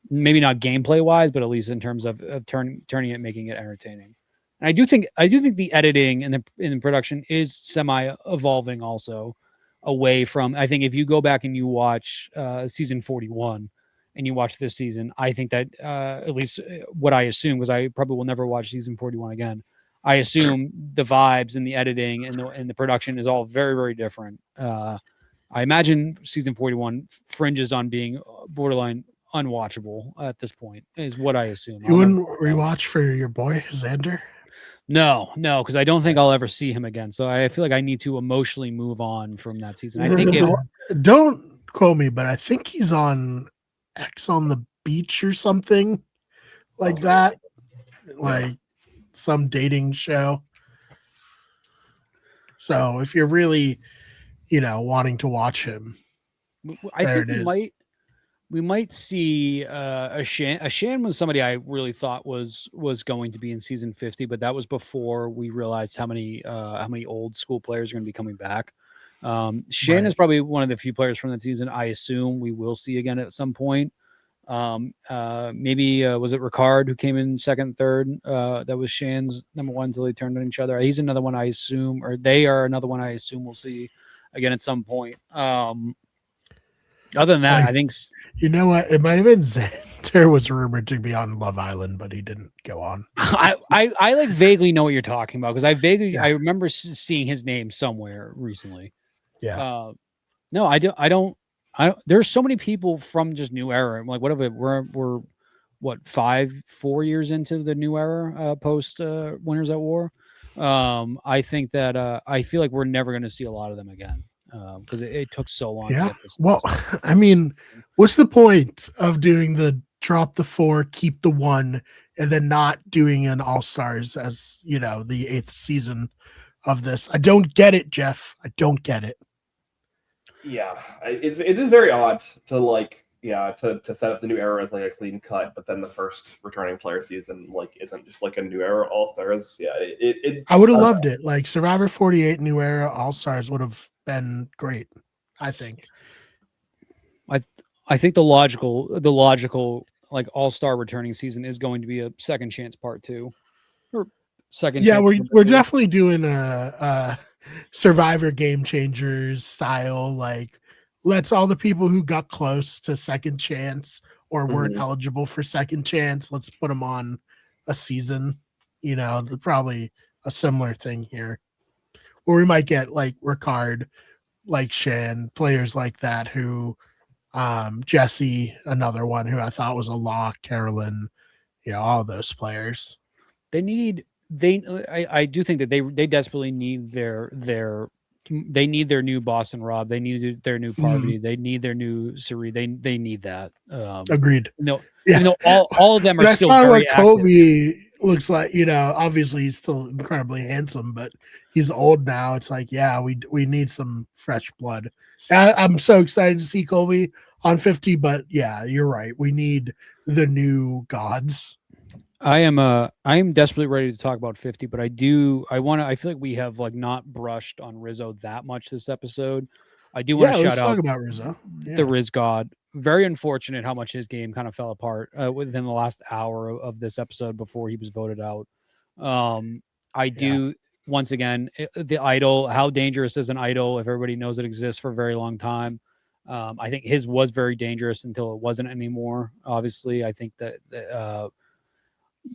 Maybe not gameplay wise, but at least in terms of turning it, making it entertaining. And I do think the editing and the production is semi evolving also away from. I think if you go back and you watch season 41 and you watch this season, I think that at least what I assume, because I probably will never watch season 41 again. I assume the vibes and the editing and the production is all very, very different. I imagine season 41 fringes on being borderline unwatchable at this point, is what I assume. You wouldn't rewatch for your boy Xander? No, because I don't think I'll ever see him again. So I feel like I need to emotionally move on from that season. I think don't quote me, but I think he's on X on the Beach or something like that, like some dating show. So if you're really, wanting to watch him, I think we might see Ashan. Ashan was somebody I really thought was going to be in season 50, but that was before we realized how many old school players are going to be coming back. Shan is probably one of the few players from that season I assume we will see again at some point. Maybe was it Ricard who came in second, third? That was Shan's number one until they turned on each other. He's another one I assume, or they are another one I assume we'll see again at some point. Other than that, I think you know what, it might have been Xander was rumored to be on Love Island, but he didn't go on. I like vaguely know what you're talking about because I remember seeing his name somewhere recently. Yeah. No, I don't. There's so many people from just New Era. I'm like, we're what 4 years into the New Era post Winners at War. I think that I feel like we're never going to see a lot of them again because it took so long. Yeah. Well, I mean, what's the point of doing the drop the 4, keep the 1, and then not doing an All Stars as the 8th season of this? I don't get it, Jeff. I don't get it. Yeah, it is very odd to to set up the New Era as like a clean cut, but then the first returning player season isn't just like a New Era All Stars. Yeah, I would have loved it. Like Survivor 48 New Era All Stars would have been great. I think. I think the logical like All-Star returning season is going to be a Second Chance Part 2 or second. Yeah, we're definitely doing a Survivor Game Changers style, like let's all the people who got close to Second Chance or weren't eligible for Second Chance, let's put them on a season. Probably a similar thing here, or we might get like Ricard, like Shan, players like that who Jesse, another one who I thought was a lock, Carolyn, all those players. I do think that they desperately need their new Boston Rob. They need their new Parvati. They need their new Suri. They need that. Agreed. No, yeah. All of them are still very active. Kobe looks like, obviously he's still incredibly handsome, but he's old now. It's like, yeah, we need some fresh blood. I'm so excited to see Kobe on 50, but yeah, you're right. We need the new gods. I am desperately ready to talk about 50, but I feel like we have not brushed on Rizzo that much this episode. I do want to shout out about Rizzo. The Riz God. Very unfortunate how much his game kind of fell apart within the last hour of this episode before he was voted out. Once again, the idol, how dangerous is an idol if everybody knows it exists for a very long time? I think his was very dangerous until it wasn't anymore. Obviously, I think that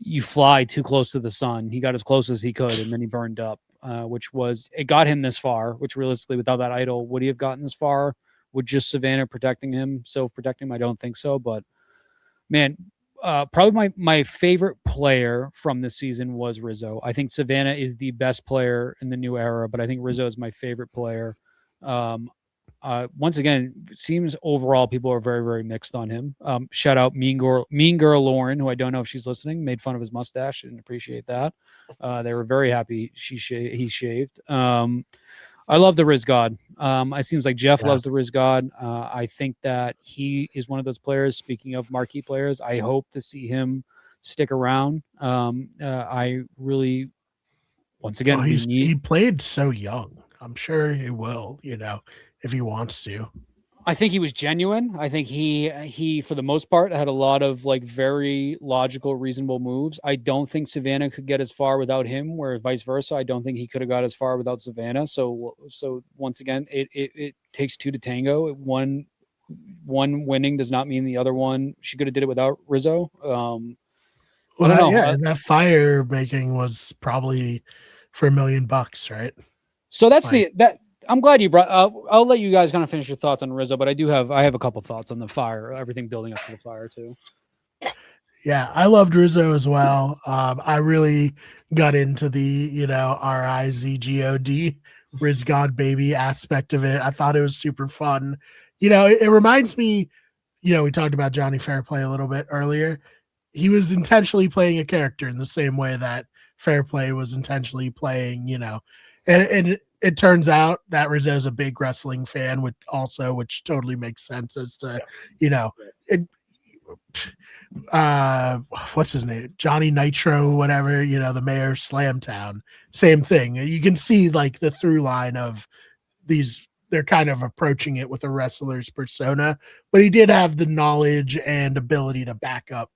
you fly too close to the sun. He got as close as he could, and then he burned up, it got him this far, which realistically, without that idol, would he have gotten this far? Would just Savannah protecting him, self-protecting him? I don't think so, but man, probably my favorite player from this season was Rizzo. I think Savannah is the best player in the New Era, but I think Rizzo is my favorite player. Once again, it seems overall people are very, very mixed on him. Shout out Mean Girl Lauren, who I don't know if she's listening, made fun of his mustache. Didn't appreciate that. They were very happy he shaved. I love the Riz God. It seems like Jeff loves the Riz God. I think that he is one of those players. Speaking of marquee players, I hope to see him stick around. I really, once again, he played so young. I'm sure he will, if he wants to. I think he was genuine. I think he for the most part had a lot of like very logical, reasonable moves. I don't think Savannah could get as far without him, where vice versa. I don't think he could have got as far without Savannah. So once again, it takes two to tango. One winning does not mean the other one. She could have did it without Rizzo. I don't know. Yeah, and that fire making was probably for $1 million, right? So that's that. I'm glad you brought. I'll let you guys kind of finish your thoughts on Rizzo, but I have a couple thoughts on the fire, everything building up to the fire too. Yeah, I loved Rizzo as well. I really got into the RIZGOD Riz God baby aspect of it. I thought it was super fun. It reminds me. We talked about Johnny Fairplay a little bit earlier. He was intentionally playing a character in the same way that Fairplay was intentionally playing. And it turns out that Rizzo's a big wrestling fan, which totally makes sense as to, what's his name? Johnny Nitro, whatever, the mayor of Slamtown. Same thing. You can see like the through line of these, they're kind of approaching it with a wrestler's persona, but he did have the knowledge and ability to back up,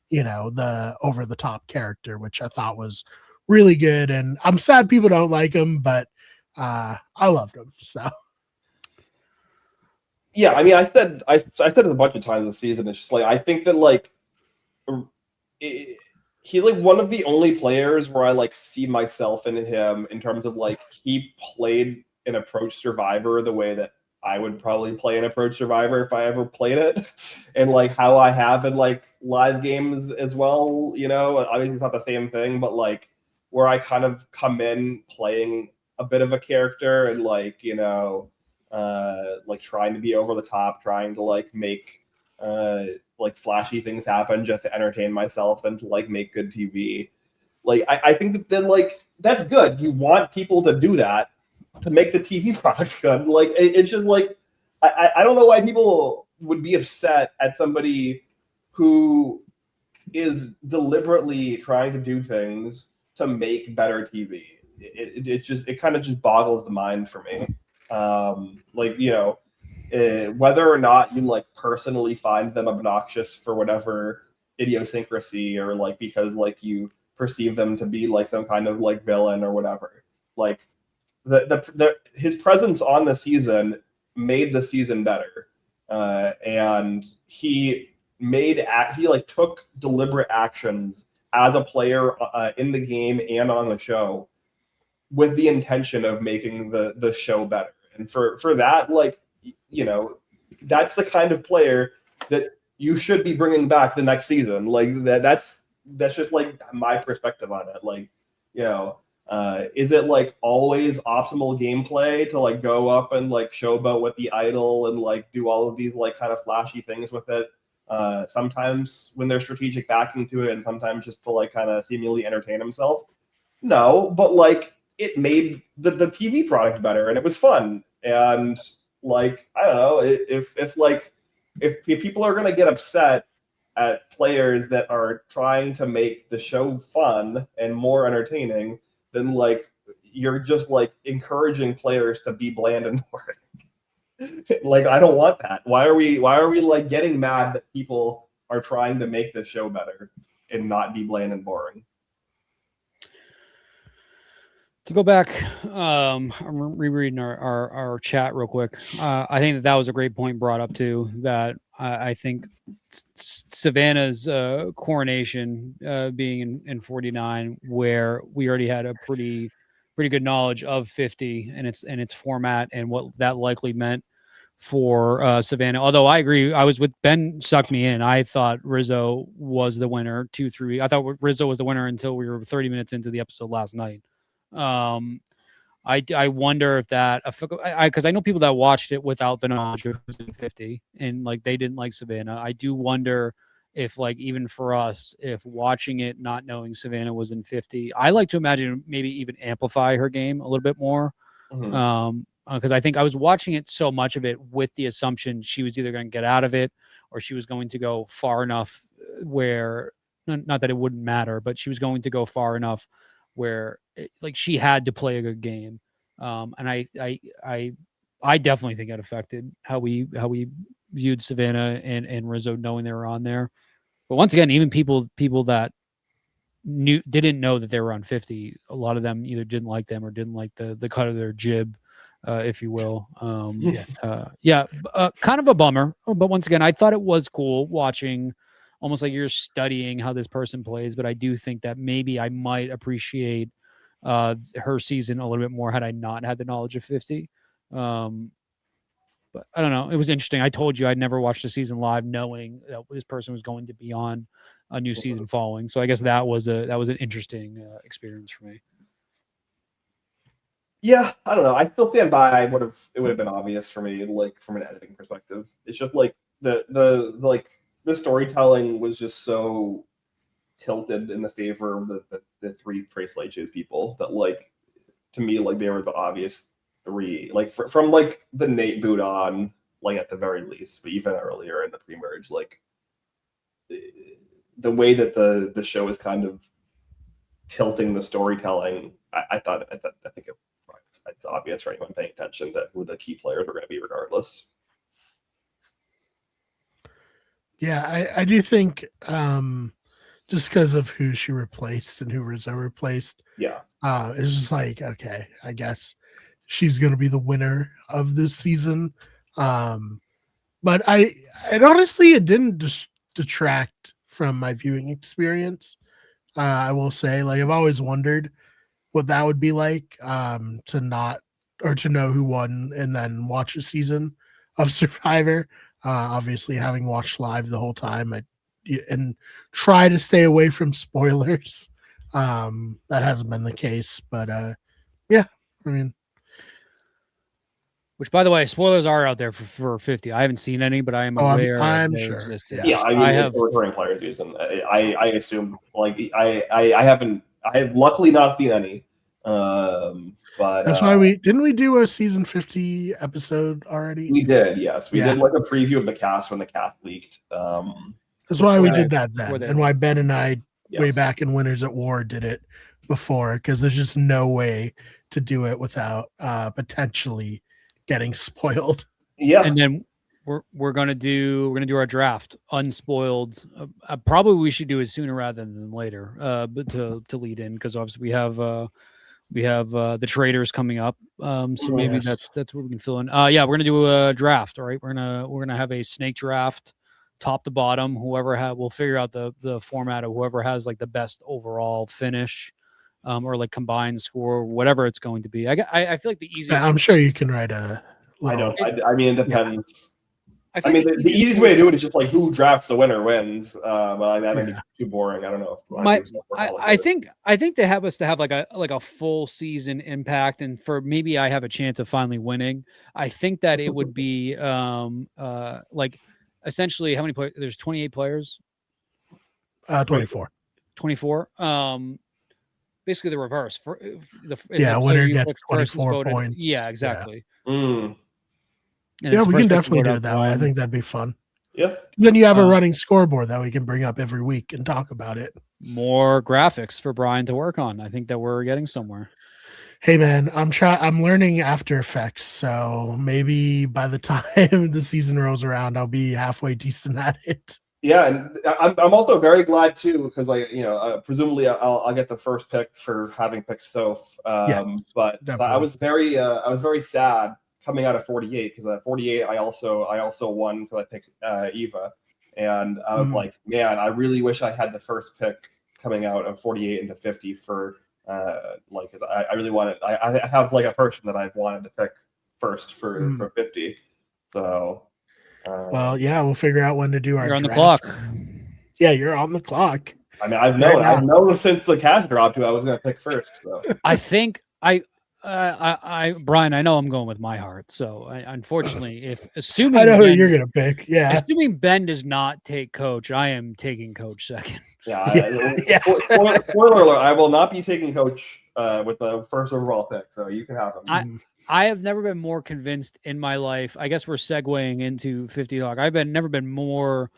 the over the top character, which I thought was really good. And I'm sad people don't like him, but I loved him. So yeah, I mean, I said it a bunch of times this season. It's just like I think that like he's like one of the only players where I like see myself in him in terms of like he played an Approach Survivor the way that I would probably play an Approach Survivor if I ever played it, and like how I have in like live games as well. Obviously it's not the same thing, but like where I kind of come in playing a bit of a character and like like trying to be over the top, trying to like make like flashy things happen just to entertain myself and to like make good TV. Like I think that then like that's good. You want people to do that to make the TV product good. Like it's just like I don't know why people would be upset at somebody who is deliberately trying to do things to make better TV. It kind of just boggles the mind for me. Whether or not you like personally find them obnoxious for whatever idiosyncrasy or like because like you perceive them to be like some kind of like villain or whatever, like his presence on the season made the season better, and he took deliberate actions as a player in the game and on the show with the intention of making the show better. And for that, like, that's the kind of player that you should be bringing back the next season. Like that's just like my perspective on it. Like, is it like always optimal gameplay to like go up and like showboat with the idol and like do all of these like kind of flashy things with it? Sometimes when there's strategic backing to it, and sometimes just to like kind of seemingly entertain himself. No, but like it made the TV product better, and it was fun. And like I don't know, if people are gonna get upset at players that are trying to make the show fun and more entertaining, then like you're just like encouraging players to be bland and boring. Like I don't want that. Why are we like getting mad that people are trying to make the show better and not be bland and boring? To go back, I'm rereading our chat real quick. I think that was a great point brought up too, that I think Savannah's coronation being in 49, where we already had a pretty good knowledge of 50 and its format and what that likely meant for Savannah. Although I agree, I was with Ben, sucked me in. I thought Rizzo was the winner 2-3. I thought Rizzo was the winner until we were 30 minutes into the episode last night. I wonder if that, because I know people that watched it without the knowledge of 50 and like they didn't like Savannah. I do wonder if like even for us, if watching it not knowing Savannah was in 50, I like to imagine maybe even amplify her game a little bit more. Mm-hmm. Because I think I was watching it so much of it with the assumption she was either going to get out of it or she was going to go far enough where, not that it wouldn't matter, but she was going to go far enough where like she had to play a good game. And I definitely think it affected how we viewed Savannah and Rizzo, knowing they were on there. But once again, even people that didn't know that they were on 50, a lot of them either didn't like them or didn't like the cut of their jib, if you will. Kind of a bummer. But once again, I thought it was cool watching, almost like you're studying how this person plays. But I do think that maybe I might appreciate her season a little bit more had I not had the knowledge of 50. But I don't know. It was interesting. I told you I'd never watched the season live, knowing that this person was going to be on a new season following. So I guess that was an interesting experience for me. Yeah, I don't know. I still stand by. It would have been obvious for me, like from an editing perspective. It's just like the storytelling was just so tilted in the favor of the three Trace Leches people that, like, to me, like, they were the obvious three, like from like the Nate boot on, like, at the very least, but even earlier in the pre-merge, like the way that the show is kind of tilting the storytelling, I think it's obvious for anyone paying attention that who the key players are going to be regardless. Yeah, I do think just because of who she replaced and who Rizzo replaced, it's just like, okay, I guess she's going to be the winner of this season. But it didn't detract from my viewing experience. I will say, like, I've always wondered what that would be like, to know who won and then watch a season of Survivor. Obviously, having watched live the whole time, and try to stay away from spoilers. That hasn't been the case, but yeah, I mean, which, by the way, spoilers are out there for 50. I haven't seen any, but I am aware I'm of their sure. existence. Yeah, I mean, I have recurring players using. I assume, like, I have luckily not seen any. But that's why we do a season 50 episode already. We did, yes. We did like a preview of the cast when the cast leaked. That's why we did that then, and why Ben and I way back in Winners at War did it before, because there's just no way to do it without potentially getting spoiled. Yeah, and then we're gonna do our draft unspoiled. Probably we should do it sooner rather than later, but to lead in, because obviously we have the traders coming up, so maybe that's what we can fill in. We're gonna do a draft. All right, we're gonna have a snake draft, top to bottom. We'll figure out the format of whoever has like the best overall finish, or like combined score, whatever it's going to be. I feel like the easiest. I'm sure you can write a. I mean, it depends. I mean, the easiest way to do it is just like who drafts the winner wins. But that may be too boring. I don't know. I think they have us to have like a full season impact, and for maybe I have a chance of finally winning. I think that it would be like essentially how many players? There's 28 players. 24. 24. Basically the reverse. Winner gets 24 points. Yeah, exactly. Yeah. Yeah, we can definitely do it that way. I think that'd be fun. Yeah. Then you have a running scoreboard that we can bring up every week and talk about it. More graphics for Brian to work on. I think that we're getting somewhere. Hey man, I'm learning After Effects, so maybe by the time the season rolls around, I'll be halfway decent at it. Yeah, and I'm also very glad too, because, like, presumably I'll get the first pick for having picked Soph. But I was very sad coming out of 48, because at 48 I also won because I picked Eva, and I was like, man, I really wish I had the first pick coming out of 48 into 50 for because I really wanted. I have like a person that I've wanted to pick first for 50, so. Well, yeah, we'll figure out when to do our. You're on draft. the clock. Yeah, you're on the clock. I mean, I've known since the cash dropped who I was going to pick first. So. I think Brian, I know I'm going with my heart. So unfortunately, assuming I know who you're going to pick. Yeah. Assuming Ben does not take coach, I am taking coach second. Yeah. Spoiler alert, I will not be taking coach with the first overall pick. So you can have him. I have never been more convinced in my life. I guess we're segueing into 50 Hawk. Never been more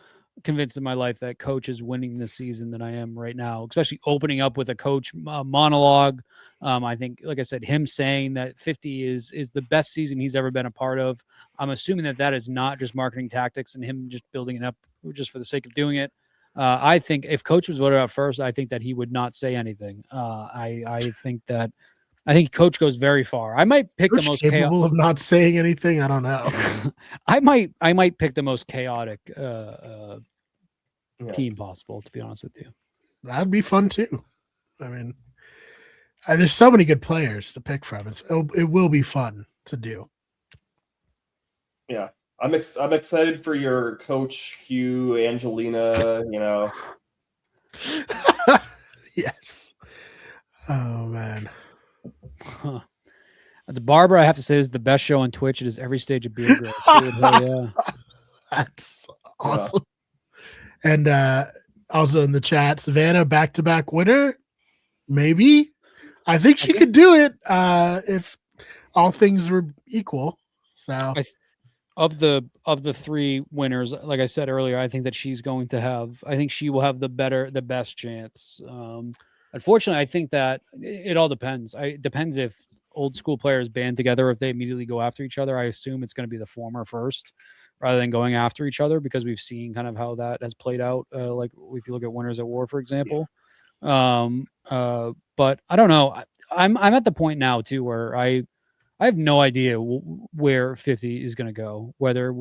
convinced in my life that Coach is winning this season than I am right now, especially opening up with a Coach monologue. I think, like I said, him saying that 50 is the best season he's ever been a part of. I'm assuming that is not just marketing tactics and him just building it up just for the sake of doing it. I think if Coach was voted out first, I think that he would not say anything. I think Coach goes very far. I might pick Coach the most capable of not saying anything. I don't know. I might pick the most chaotic team possible, to be honest with you. That'd be fun too. I mean, there's so many good players to pick from. It will be fun to do. Yeah, I'm excited for your Coach Hugh, Angelina. Yes. Oh man. Huh. As a barber, I have to say this is the best show on Twitch. It is every stage of beard growth. Yeah. That's awesome. Yeah. And also in the chat, Savannah back-to-back winner. Maybe. I think she could do it if all things were equal. So of the three winners, like I said earlier, I think that she's going to have. I think she will have the best chance. Unfortunately, I think that it all depends. It depends if old school players band together, if they immediately go after each other. I assume it's going to be the former first, rather than going after each other, because we've seen kind of how that has played out. Like if you look at Winners at War, for example. Yeah. But I don't know. I'm at the point now too where I have no idea where 50 is going to go. Whether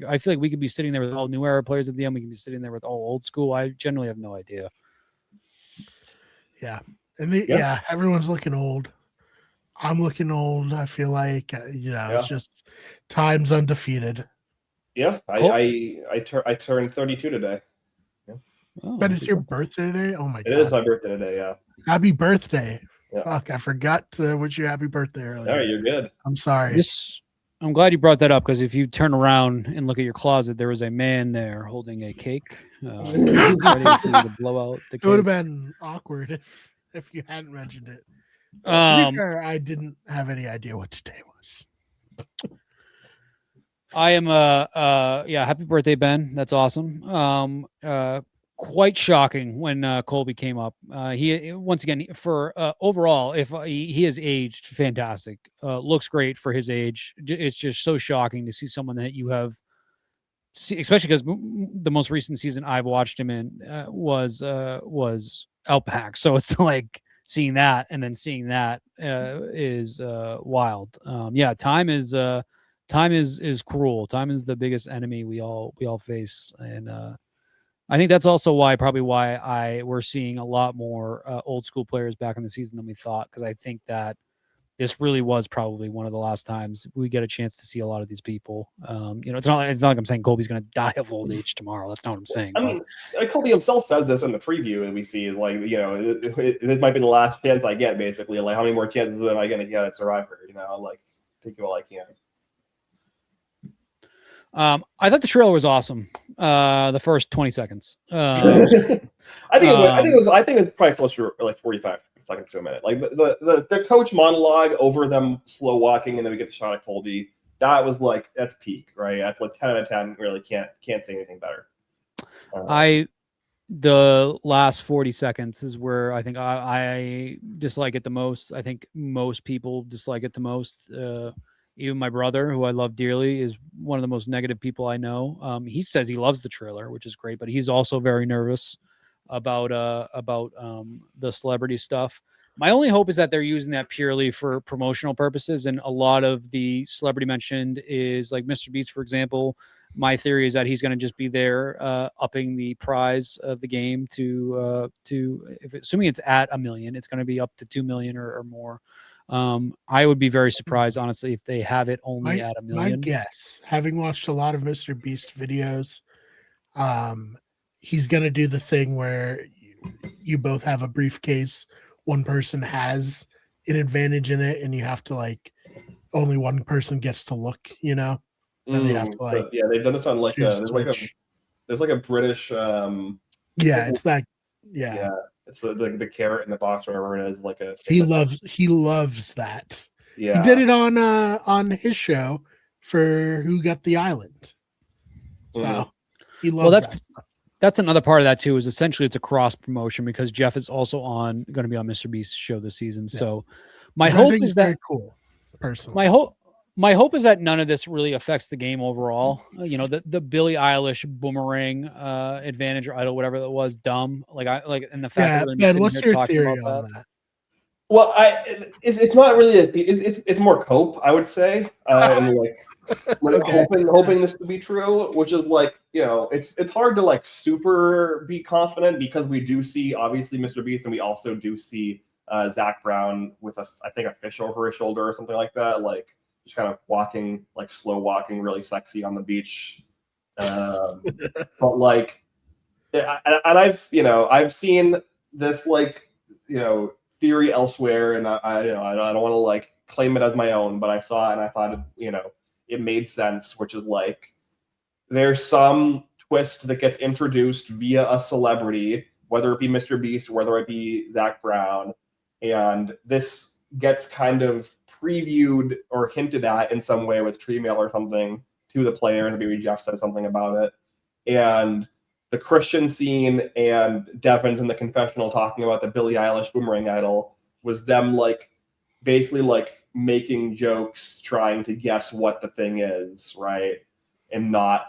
I feel like we could be sitting there with all new era players at the end. We can be sitting there with all old school. I generally have no idea. Yeah. And everyone's looking old. I'm looking old. I feel like, it's just time's undefeated. Yeah. I turned 32 today. Yeah. Oh, but it's your birthday today? Oh my God. It is my birthday today. Yeah. Happy birthday. Yeah. Fuck, I forgot to wish you happy birthday earlier. All right, you're good. I'm sorry. I'm glad you brought that up, because if you turn around and look at your closet, there was a man there holding a cake, ready to blow out the cake. It would have been awkward if you hadn't mentioned it. To be fair, I didn't have any idea what today was. I am happy birthday, Ben. That's awesome. Quite shocking when Colby came up. He once again, for overall, if he has aged fantastic, looks great for his age. It's just so shocking to see someone that you have, especially because the most recent season I've watched him in was Outback. So it's like seeing that and then seeing that is wild. Time is cruel. Time is the biggest enemy we all face, and I think that's also why we're seeing a lot more old school players back in the season than we thought, because I think that this really was probably one of the last times we get a chance to see a lot of these people. It's not like I'm saying Colby's going to die of old age tomorrow. That's not what I'm saying. I mean, Colby himself says this in the preview, and we see is like, this might be the last chance I get, basically. Like, how many more chances am I going to get at Survivor? Like, take it all I can. I thought the trailer was awesome. The first 20 seconds. I think it was probably closer to like 45 seconds to a minute. Like the coach monologue over them slow walking, and then we get the shot of Colby. That was like, that's peak, right? That's like 10 out of 10. Really can't say anything better. The last 40 seconds is where I think I dislike it the most. I think most people dislike it the most. Even my brother, who I love dearly, is one of the most negative people I know. He says he loves the trailer, which is great, but he's also very nervous about the celebrity stuff. My only hope is that they're using that purely for promotional purposes, and a lot of the celebrity mentioned is like Mr. Beast, for example. My theory is that he's going to just be there, upping the prize of the game to assuming it's at $1 million, it's going to be up to 2 million or more. I would be very surprised, honestly, if they have it only at $1 million. My guess, having watched a lot of Mr. Beast videos, he's going to do the thing where you both have a briefcase. One person has an advantage in it, and you have to only one person gets to look, and they have to they've done this on there's like a British it's that it's the carrot in the box or whatever it is. He loves that. Yeah, he did it on his show for Who Got the Island. So he loves that. that's another part of that too. Is essentially it's a cross promotion because Jeff is also going to be on Mr. Beast's show this season. Yeah. So my hope is that very cool. Personally, my hope is that none of this really affects the game overall. The Billie Eilish boomerang advantage or idol, whatever that was, dumb. And the fact that Ben, what's your theory on that? Well, it's not really it's more cope, I would say, and okay. hoping this to be true, which is it's hard to super be confident because we do see obviously Mr. Beast and we also do see Zach Brown with I think a fish over his shoulder or something like that, just kind of walking slow walking, really sexy on the beach. But and I've seen this theory elsewhere, and I don't want to claim it as my own, but I saw it and I thought it made sense, which is there's some twist that gets introduced via a celebrity, whether it be Mr. Beast, whether it be Zach Brown, and this gets kind of previewed or hinted at in some way with tree mail or something to the players. Maybe Jeff said something about it, and the Christian scene and Devin's in the confessional talking about the Billie Eilish boomerang idol was them basically making jokes, trying to guess what the thing is, right? And not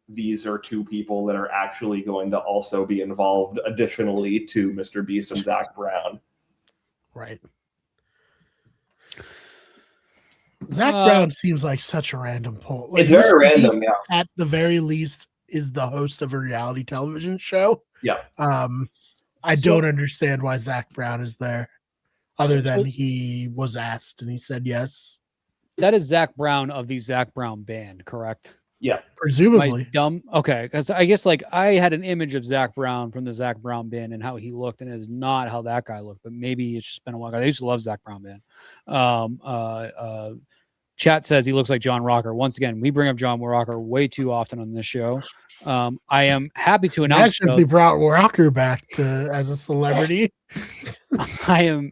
these are two people that are actually going to also be involved additionally to Mr. Beast and Zach Brown. Right. Zach Brown seems like such a random pull. It's very random, yeah. At the very least, is the host of a reality television show. Yeah. I don't understand why Zach Brown is there, other than he was asked and he said yes. That is Zach Brown of the Zach Brown band, correct? Yeah, presumably. Dumb. Okay, because I guess I had an image of Zach Brown from the Zach Brown band and how he looked, and it is not how that guy looked. But maybe it's just been a while. I used to love Zach Brown band. Chat says he looks like John Rocker. Once again, we bring up John Rocker way too often on this show. I am happy to announce they brought Rocker back as a celebrity. I am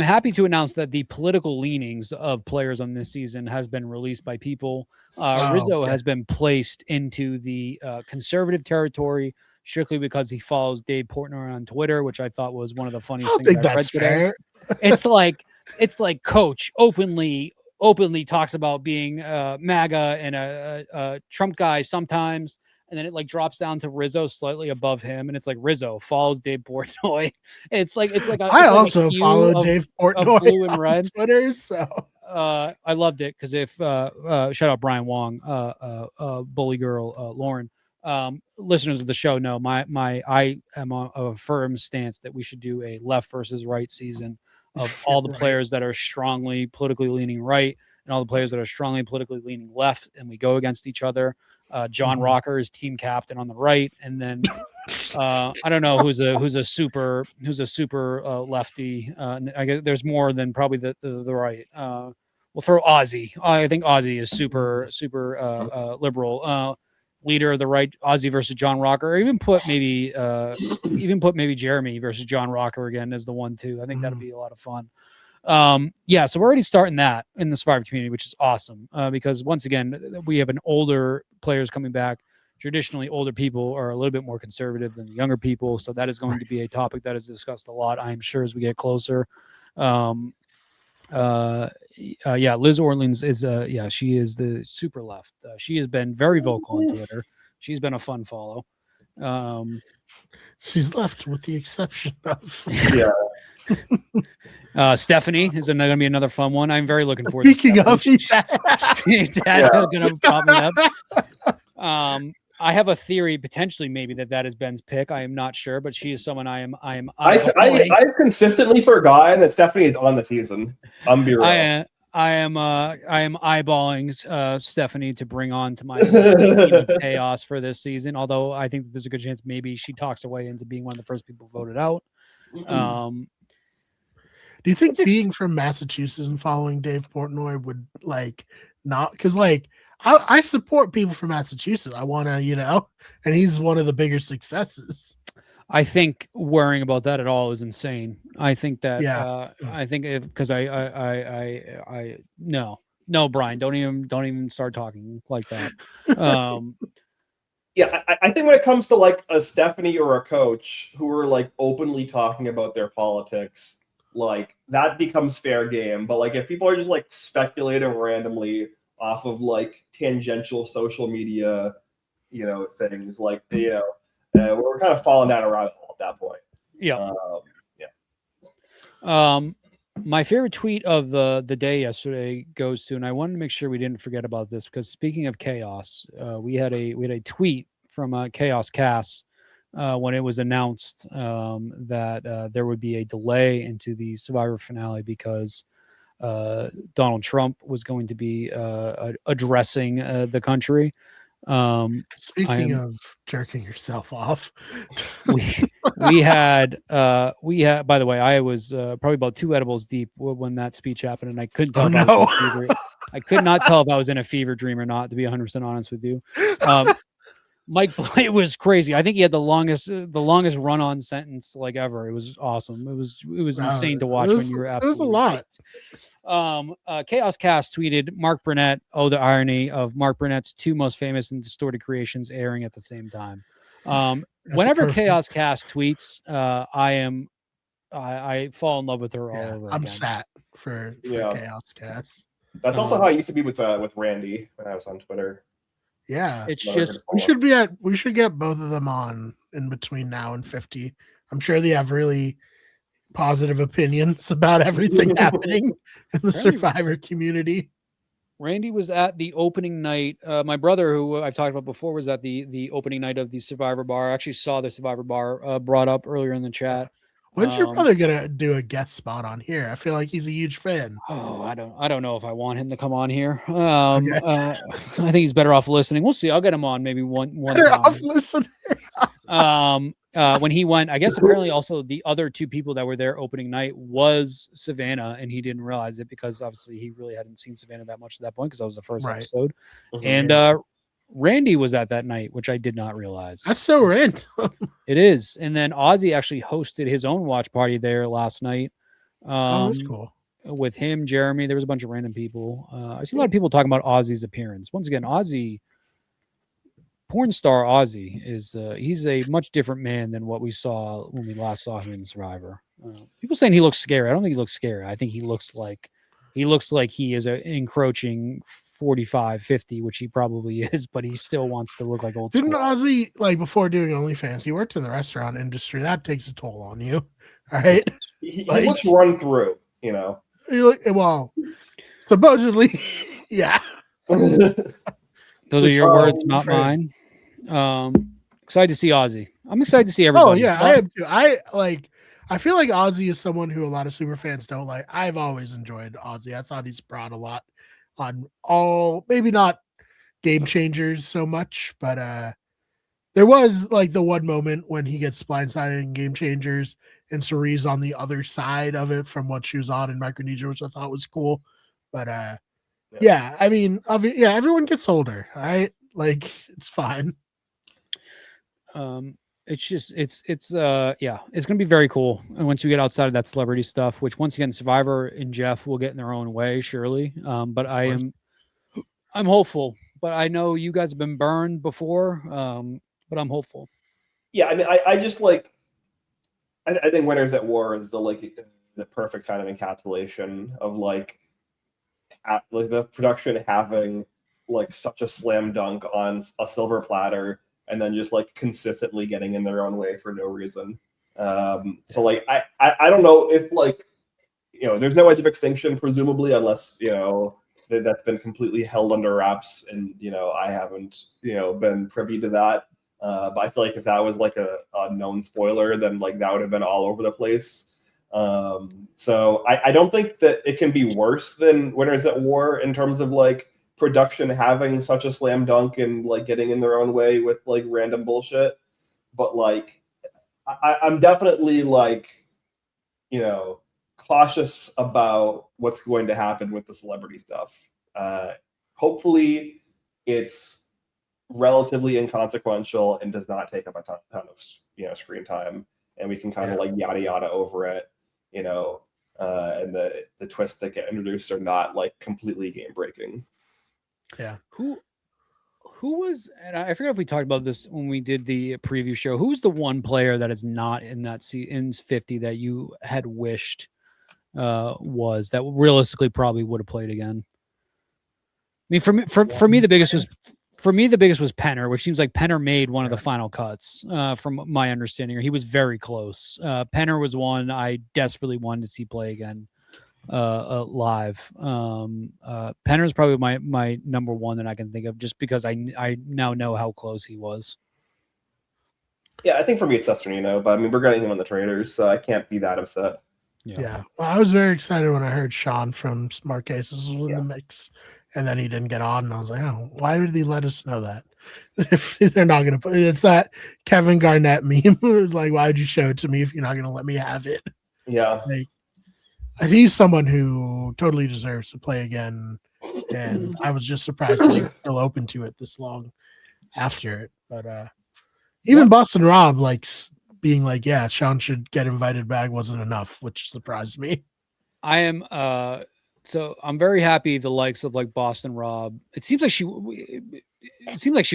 happy to announce that the political leanings of players on this season has been released by people. Rizzo has been placed into the conservative territory strictly because he follows Dave Portnoy on Twitter, which I thought was one of the funniest things I read today. It's like Coach openly talks about being MAGA and a Trump guy sometimes, and then it drops down to Rizzo slightly above him, and it's Rizzo follows Dave Portnoy. I also follow Dave Portnoy blue and red on Twitter, so I loved it because if shout out Brian Wong, bully girl Lauren. Listeners of the show know I am on a firm stance that we should do a left versus right season of all the players that are strongly politically leaning right and all the players that are strongly politically leaning left, and we go against each other. John Rocker is team captain on the right, and then I don't know who's a super lefty. I guess there's more than probably the right. We'll throw Ozzy. I think Ozzy is super liberal. Leader of the right, Ozzy versus John Rocker, or even put maybe Jeremy versus John Rocker again as the 1-2. I think that'll be a lot of fun. So we're already starting that in the Survivor community, which is awesome because once again, we have an older players coming back. Traditionally, older people are a little bit more conservative than the younger people, so that is going to be a topic that is discussed a lot, I'm sure, as we get closer. Liz Orleans is she is the super left. She has been very vocal on Twitter. She's been a fun follow. She's left with the exception of Stephanie is going to be another fun one. I'm very looking forward to of that. Going to pop me up. I have a theory, potentially, maybe that is Ben's pick. I am not sure, but she is someone I've consistently forgotten that Stephanie is on the season. I'm be real. I am eyeballing Stephanie to bring on to my team of chaos for this season. Although I think that there's a good chance maybe she talks her way into being one of the first people voted out. Do you think being from Massachusetts and following Dave Portnoy would not? Because I support people from Massachusetts. I want to, and he's one of the bigger successes. I think worrying about that at all is insane. I think that, I think because no, Brian, don't even start talking like that. Yeah, I think when it comes to like a Stephanie or a coach who are like openly talking about their politics, like that becomes fair game. But like if people are just like speculating randomly off of like tangential social media, things like we're kind of falling down a rabbit hole at that point. Yeah. Yeah. My favorite tweet of the day yesterday goes to, and I wanted to make sure we didn't forget about this because speaking of chaos, we had a tweet from Chaos Cast when it was announced that there would be a delay into the Survivor finale because Donald Trump was going to be addressing the country. Speaking of jerking yourself off, we had by the way, I was probably about 2 edibles deep when that speech happened, and I couldn't tell I could not tell if I was in a fever dream or not, to be 100% honest with you. Mike Blight was crazy. I think he had the longest run-on sentence like ever. It was awesome. It was insane to watch when you were absolutely. It was a lot. Chaos Cast tweeted Mark Burnett. Oh, the irony of Mark Burnett's 2 most famous and distorted creations airing at the same time. Whenever perfect. Chaos Cast tweets, I fall in love with her all over again. I'm sad for Chaos Cast. That's also how I used to be with Randy when I was on Twitter. Yeah, it's just we should get both of them on in between now and 50. I'm sure they have really positive opinions about everything happening in the Survivor community. Randy was at the opening night. My brother, who I've talked about before, was at the opening night of the Survivor Bar. I actually saw the Survivor Bar brought up earlier in the chat. When's your brother gonna do a guest spot on here? I feel like he's a huge fan. Oh, I don't know if I want him to come on here. I think he's better off listening. We'll see. I'll get him on maybe one time. Off listening. When he went, I guess apparently also the other 2 people that were there opening night was Savannah, and he didn't realize it because obviously he really hadn't seen Savannah that much at that point because that was the first episode. And Randy was at that night, which I did not realize. That's so random. It is. And then Ozzy actually hosted his own watch party there last night. That's cool. With him, Jeremy, there was a bunch of random people. I see a lot of people talking about Ozzy's appearance. Once again, Ozzy, porn star Ozzy, is he's a much different man than what we saw when we last saw him in Survivor. People saying he looks scary. I don't think he looks scary. I think he looks like he is encroaching 45, 50, which he probably is, but he still wants to look like old school. Didn't Ozzy, like before doing OnlyFans, he worked in the restaurant industry. That takes a toll on you, all right? He looks run through, Well, supposedly, yeah. Those are your words, not mine. Excited to see Ozzy. I'm excited to see everybody. Oh yeah, I am too. I feel like Ozzy is someone who a lot of super fans don't like. I've always enjoyed Ozzy. I thought he's brought a lot on all, maybe not Game Changers so much, but there was like the one moment when he gets blindsided in Game Changers and Cerie's on the other side of it from what she was on in Micronesia, which I thought was cool. But yeah, I mean, everyone gets older, right? Like it's fine. It's just it's gonna be very cool. And once you get outside of that celebrity stuff, which once again Survivor and Jeff will get in their own way, surely. But I'm hopeful. But I know you guys have been burned before. But I'm hopeful. Yeah, I mean, I just like I think Winners at War is the perfect kind of encapsulation of like the production having like such a slam dunk on a silver platter and then just like consistently getting in their own way for no reason. So like I don't know if like there's no edge of extinction presumably unless that's been completely held under wraps and I haven't been privy to that. But I feel like if that was like a known spoiler, then like that would have been all over the place. So I don't think that it can be worse than Winners at War in terms of like production having such a slam dunk and like getting in their own way with like random bullshit. But like I'm definitely like cautious about what's going to happen with the celebrity stuff. Hopefully it's relatively inconsequential and does not take up a ton of screen time, and we can kind of like yada yada over it, and the twists that get introduced are not like completely game breaking. Yeah. who was, and I forget if we talked about this when we did the preview show. Who's the one player that is not in that in 50 that you had wished was that realistically probably would have played again? I mean, for me, the biggest was Penner, which seems like Penner made one of the final cuts, from my understanding, or he was very close. Penner was one I desperately wanted to see play again live. Penner is probably my number one that I can think of, just because I now know how close he was. Yeah, I think for me it's Sesternino, but I mean we're getting him on the traders, so I can't be that upset. Yeah. Well, I was very excited when I heard Sean from Marquesas was in the mix, and then he didn't get on, and I was like, oh, why did he let us know that? If they're not going to put it's that Kevin Garnett meme. It was like, why would you show it to me if you're not going to let me have it? Yeah. Like, he's someone who totally deserves to play again, and I was just surprised that he was still open to it this long after it. But even Boston Rob likes being like, yeah, Sean should get invited back wasn't enough, which surprised me. I am so I'm very happy the likes of like Boston Rob. It seems like she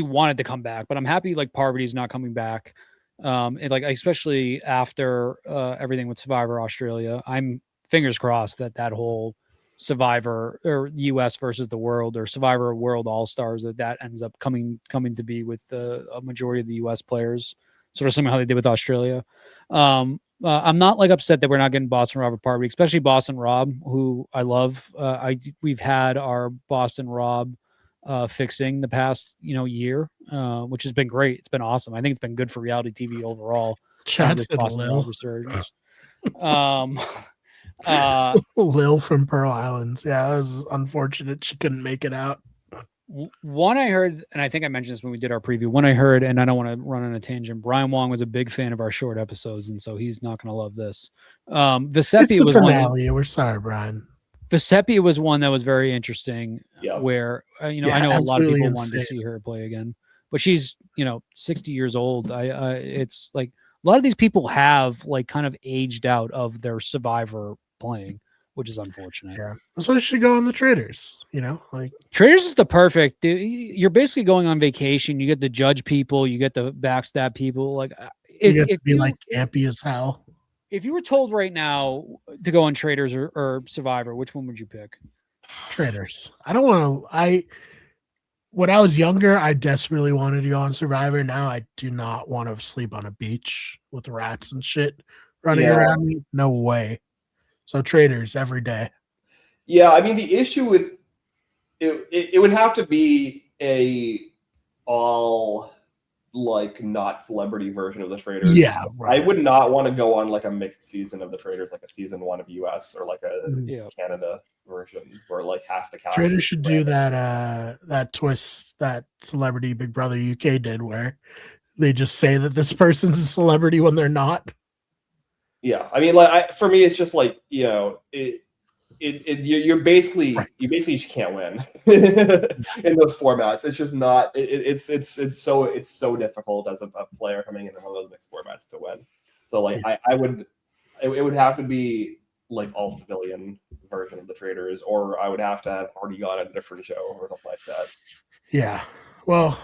wanted to come back, but I'm happy like Parvati's not coming back. And like especially after everything with Survivor Australia, I'm fingers crossed that whole Survivor or US versus the world or Survivor World All-Stars that ends up coming to be with a majority of the US players, sort of similar how they did with Australia. I'm not like upset that we're not getting Boston Rob or Parvati, especially Boston Rob, who I love. We've had our Boston Rob fixing the past year, which has been great. It's been awesome. I think it's been good for reality TV overall. Chad said Lil. Lil from Pearl Islands. Yeah, it was unfortunate she couldn't make it out. One I heard, and I think I mentioned this when we did our preview, one I heard, and I don't want to run on a tangent, Brian Wong was a big fan of our short episodes, and so he's not going to love this. Vesepia was finale. We're sorry, Brian. Vesepia was one that was very interesting, where, I know a lot of people wanted to see her play again, but she's, 60 years old. It's like a lot of these people have like kind of aged out of their Survivor playing, which is unfortunate. Yeah, that's why you should go on the Traders. Like Traders is the perfect. You're basically going on vacation. You get to judge people. You get to backstab people. Like you get to be like campy as hell. If you were told right now to go on Traders or Survivor, which one would you pick? Traders. I don't want to. When I was younger, I desperately wanted to go on Survivor. Now I do not want to sleep on a beach with rats and shit running around me. No way. So Traders every day. Yeah, I mean the issue with it would have to be a all like not celebrity version of the Traders. Yeah, right. I would not want to go on like a mixed season of the Traders, like a season 1 of US or like a Canada version where like half the cast. Traders should do that twist that Celebrity Big Brother UK did, where they just say that this person's a celebrity when they're not. Yeah, I mean, like for me, it's just like you basically can't win in those formats. It's just not. It's so difficult as a player coming into one of those mixed formats to win. So like it would have to be like all civilian version of the Traders, or I would have to have already gone on a different show or something like that. Yeah, well.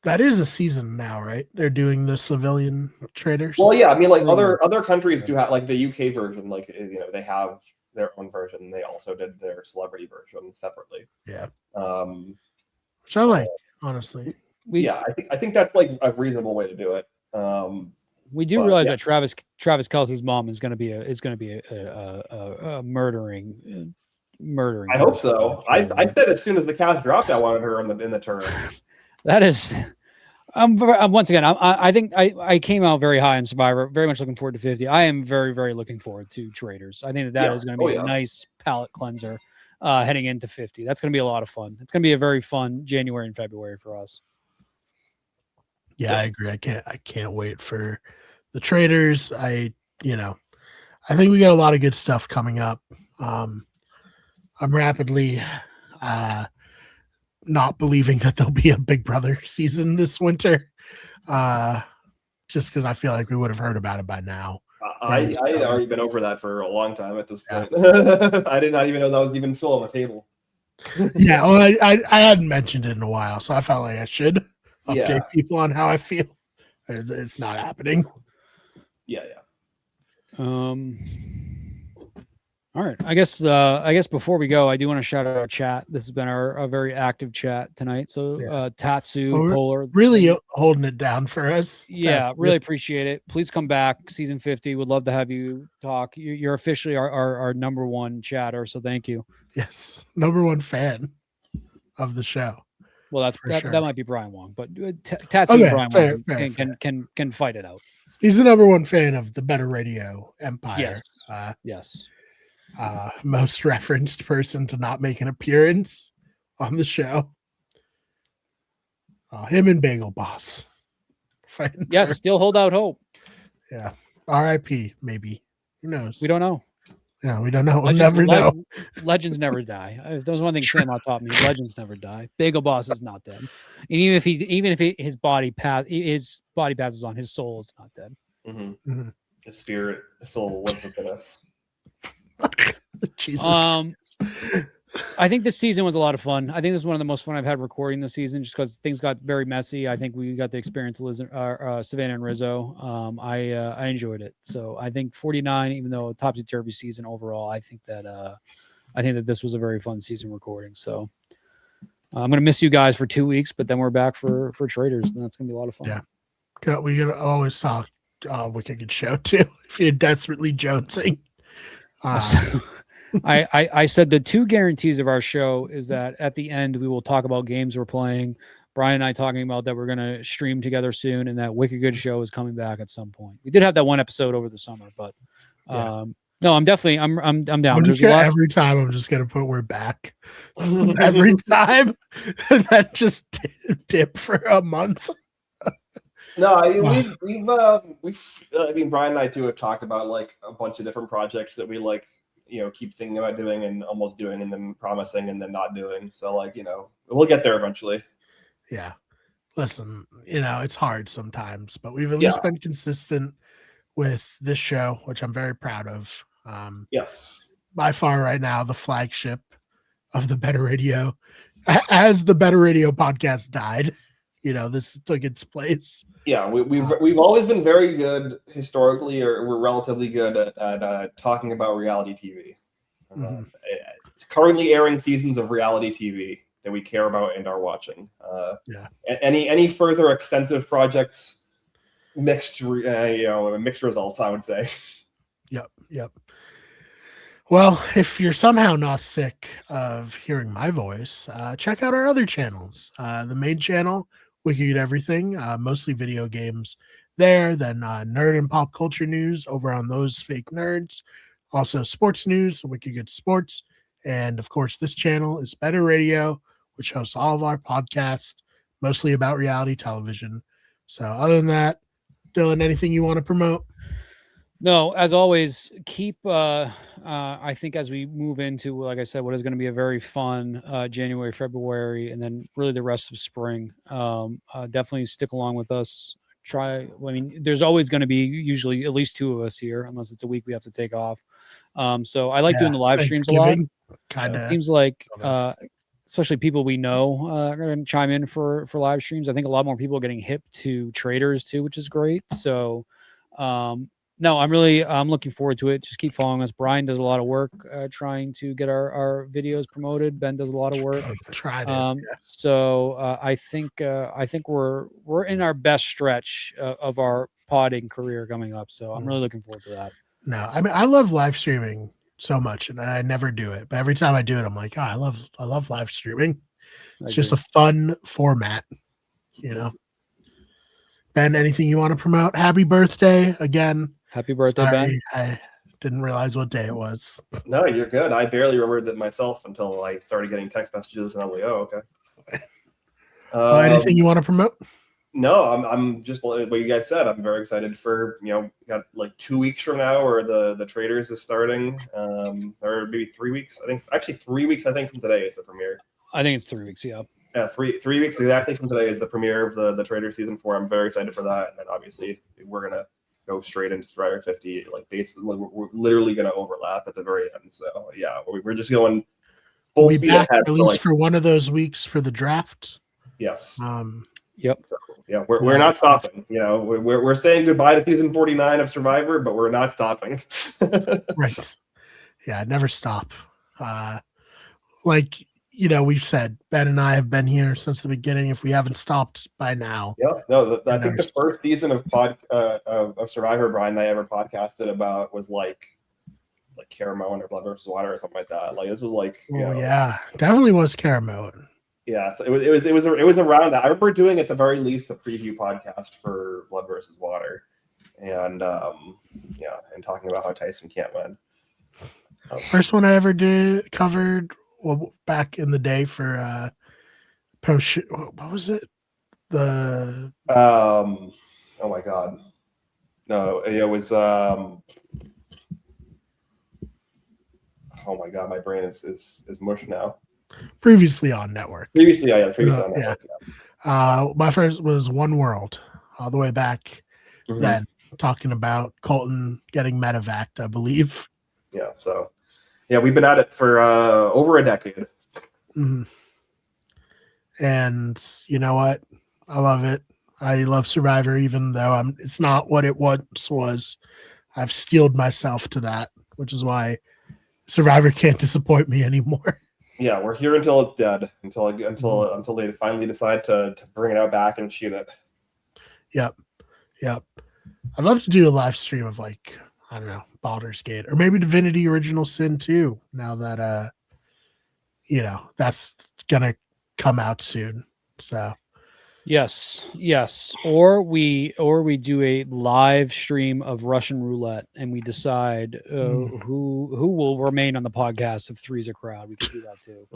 That is a season now, right? They're doing the civilian Traders. Well, yeah, I mean, like other countries do have like the UK version, like they have their own version. They also did their celebrity version separately. Yeah, which I like, honestly. I think that's like a reasonable way to do it. We do realize that Travis Kelce's mom is going to be a murdering. I hope so. I said as soon as the cast dropped, I wanted her in the turn. That is, once again, I think I came out very high in Survivor. Very much looking forward to 50. I am very, very looking forward to Traders. I think that is going to be a nice palate cleanser heading into 50. That's going to be a lot of fun. It's going to be a very fun January and February for us. Yeah, I agree. I can't wait for the Traders. I think we got a lot of good stuff coming up. I'm rapidly not believing that there'll be a Big Brother season this winter, just because I feel like we would have heard about it by now. I had already been over that for a long time at this point. I did not even know that was even still on the table. Yeah, well, I hadn't mentioned it in a while, so I felt like I should update Yeah. people on how I feel. It's not happening. Yeah. All right. I guess before we go, I do want to shout out our chat. This has been a very active chat tonight. So Yeah. Tatsu, Well, Polar, really holding it down for us. yeah, That's really appreciate it. Please come back, season 50. Would love to have you talk. You're officially our number one chatter, so thank you. Yes, number one fan of the show. Well, that sure. that might be Brian Wong, but Tatsu and Brian fair, Wong can fight it out. He's the number one fan of the Better Radio Empire. Yes. Yes. Most referenced person to not make an appearance on the show. Him and Bagel Boss. Yes, still hold out hope. Yeah. R.I.P. Maybe. Who knows? We don't know. Yeah, we don't know. We'll never know. Legends never die. There was one thing Sandlot taught me: legends never die. Bagel Boss is not dead, and even if his body passes on, his soul is not dead. Mm-hmm. Mm-hmm. His spirit, his soul lives within us. Jesus. I think this season was a lot of fun. I think this is one of the most fun I've had recording this season, just because things got very messy. I think we got the experience of Savannah and Rizzo. I enjoyed it. So I think 49, even though a topsy-turvy season overall, I think that this was a very fun season recording. So I'm gonna miss you guys for 2 weeks, but then we're back for Traders, and that's gonna be a lot of fun. Yeah, we gotta always talk Wicked Show too. If you're desperately jonesing. I said the two guarantees of our show is that at the end we will talk about games we're playing. Brian and I talking about that we're going to stream together soon, and that Wicked Good Show is coming back at some point. We did have that one episode over the summer, but no, I'm definitely I'm down. Every time I'm just gonna put we're back. Every time, and then just dip for a month. No, I mean, I mean, Brian and I too have talked about like a bunch of different projects that we like, keep thinking about doing and almost doing and then promising and then not doing. So like, we'll get there eventually. Yeah. Listen, it's hard sometimes, but we've at least been consistent with this show, which I'm very proud of. Yes. By far right now, the flagship of the Better Radio. As the Better Radio podcast died, this took its place. Yeah, we've always been very good historically, or we're relatively good at talking about reality TV. Mm-hmm. It's currently airing seasons of reality TV that we care about and are watching. Any further extensive projects, mixed results, I would say. Yep. Well, if you're somehow not sick of hearing my voice, check out our other channels. The main channel, Wicked Everything, mostly video games there. Then nerd and pop culture news over on Those Fake Nerds. Also sports news, Wicked Good Sports. And of course, this channel is Better Radio, which hosts all of our podcasts, mostly about reality television. So other than that, Dylan, anything you want to promote? No, as always, keep, I think as we move into, like I said, what is going to be a very fun January, February, and then really the rest of spring, definitely stick along with us. There's always going to be usually at least two of us here, unless it's a week we have to take off. So I like doing the live streams a lot. It seems like, especially people we know are going to chime in for live streams. I think a lot more people are getting hip to traders too, which is great. So, no, I'm looking forward to it. Just keep following us. Brian does a lot of work trying to get our videos promoted. Ben does a lot of work. So I think we're in our best stretch of our podding career coming up. So I'm really looking forward to that. No, I mean, I love live streaming so much, and I never do it. But every time I do it, I'm like, I love live streaming. It's just a fun format, Ben, anything you want to promote? Happy birthday again. Happy birthday, Ben. I didn't realize what day it was. No, you're good. I barely remembered it myself until I started getting text messages, and I'm like, oh, okay. Anything you want to promote? No, I'm just what you guys said. I'm very excited for, got like 2 weeks from now, or the Traders is starting, or maybe 3 weeks. I think actually 3 weeks. I think from today is the premiere. I think it's 3 weeks. Yeah. Yeah, 3 weeks exactly from today is the premiere of the Trader season 4. I'm very excited for that, and then obviously we're gonna go straight into Strider 50. Like basically, we're literally gonna overlap at the very end. So yeah, we're just going full we speed back ahead. at least for one of those weeks for the draft. Yes. Yep. So, yeah, we're not stopping. You know, we're saying goodbye to season 49 of Survivor, but we're not stopping. Right. Yeah, never stop. Like, you know, we've said, Ben and I have been here since the beginning. If we haven't stopped by now. Yeah, no, I think never the first season of Survivor Brian and I ever podcasted about was like Caramoan or Blood versus Water or something like that. Like this was like, yeah, definitely was Caramoan. Yeah, so it was around that. I remember doing at the very least a preview podcast for Blood versus Water, and and talking about how Tyson can't win. First one I ever covered back in the day for post. What was it? The oh my god, no, it was oh my god, my brain is mush now. Previously on network. Previously on network. Yeah. My first was One World, all the way back then, talking about Colton getting medevaced, I believe. Yeah. So, yeah, we've been at it for over a decade. Mm-hmm. And you know what? I love it. I love Survivor, even though it's not what it once was. I've steeled myself to that, which is why Survivor can't disappoint me anymore. Yeah, we're here until it's dead, until they finally decide to bring it out back and shoot it. Yep. I'd love to do a live stream of I don't know, Baldur's Gate or maybe Divinity Original Sin 2. Now that that's gonna come out soon. So Yes. Or we do a live stream of Russian roulette, and we decide who will remain on the podcast if three's a crowd. We could do that too.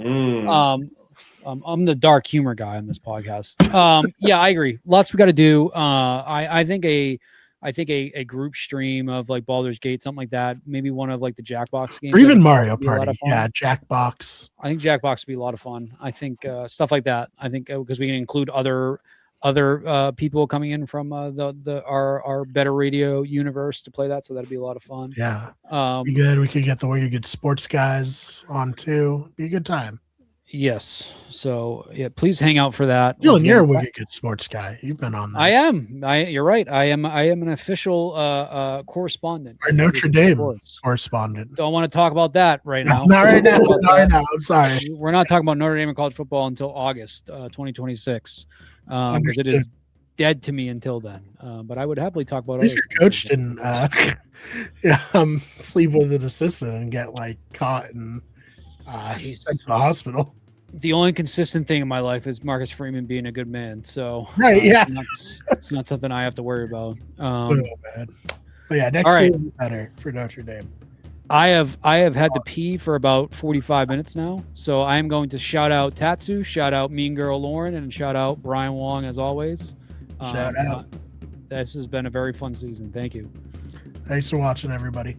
I'm the dark humor guy on this podcast. Yeah, I agree. Lots we got to do. I think a group stream of like Baldur's Gate, something like that. Maybe one of like the Jackbox games, or even Mario Party. Yeah, Jackbox. I think Jackbox would be a lot of fun. I think stuff like that. I think because we can include other people coming in from our Better Radio universe to play that, so that'd be a lot of fun. Yeah, be good. We could get the Wicked Good Sports guys on too. Be a good time. Yes. So yeah, please hang out for that. Dylan, you're a Wicked Good Sports guy. You've been on that. I am. You're right. I am an official correspondent. Or Notre Dame correspondent. Don't want to talk about that right now. Not right now. Not right now. I'm sorry. We're not talking about Notre Dame and college football until August 2026. Because it is dead to me until then. But I would happily talk about it. Your coach didn't sleep with an assistant and get caught and sent to the hospital. The only consistent thing in my life is Marcus Freeman being a good man. So right, yeah, it's not something I have to worry about. But yeah, next year will be better for Notre Dame. I have had to pee for about 45 minutes now, so I am going to shout out Tatsu, shout out Mean Girl Lauren, and shout out Brian Wong as always. Shout out. This has been a very fun season. Thank you. Thanks for watching, everybody.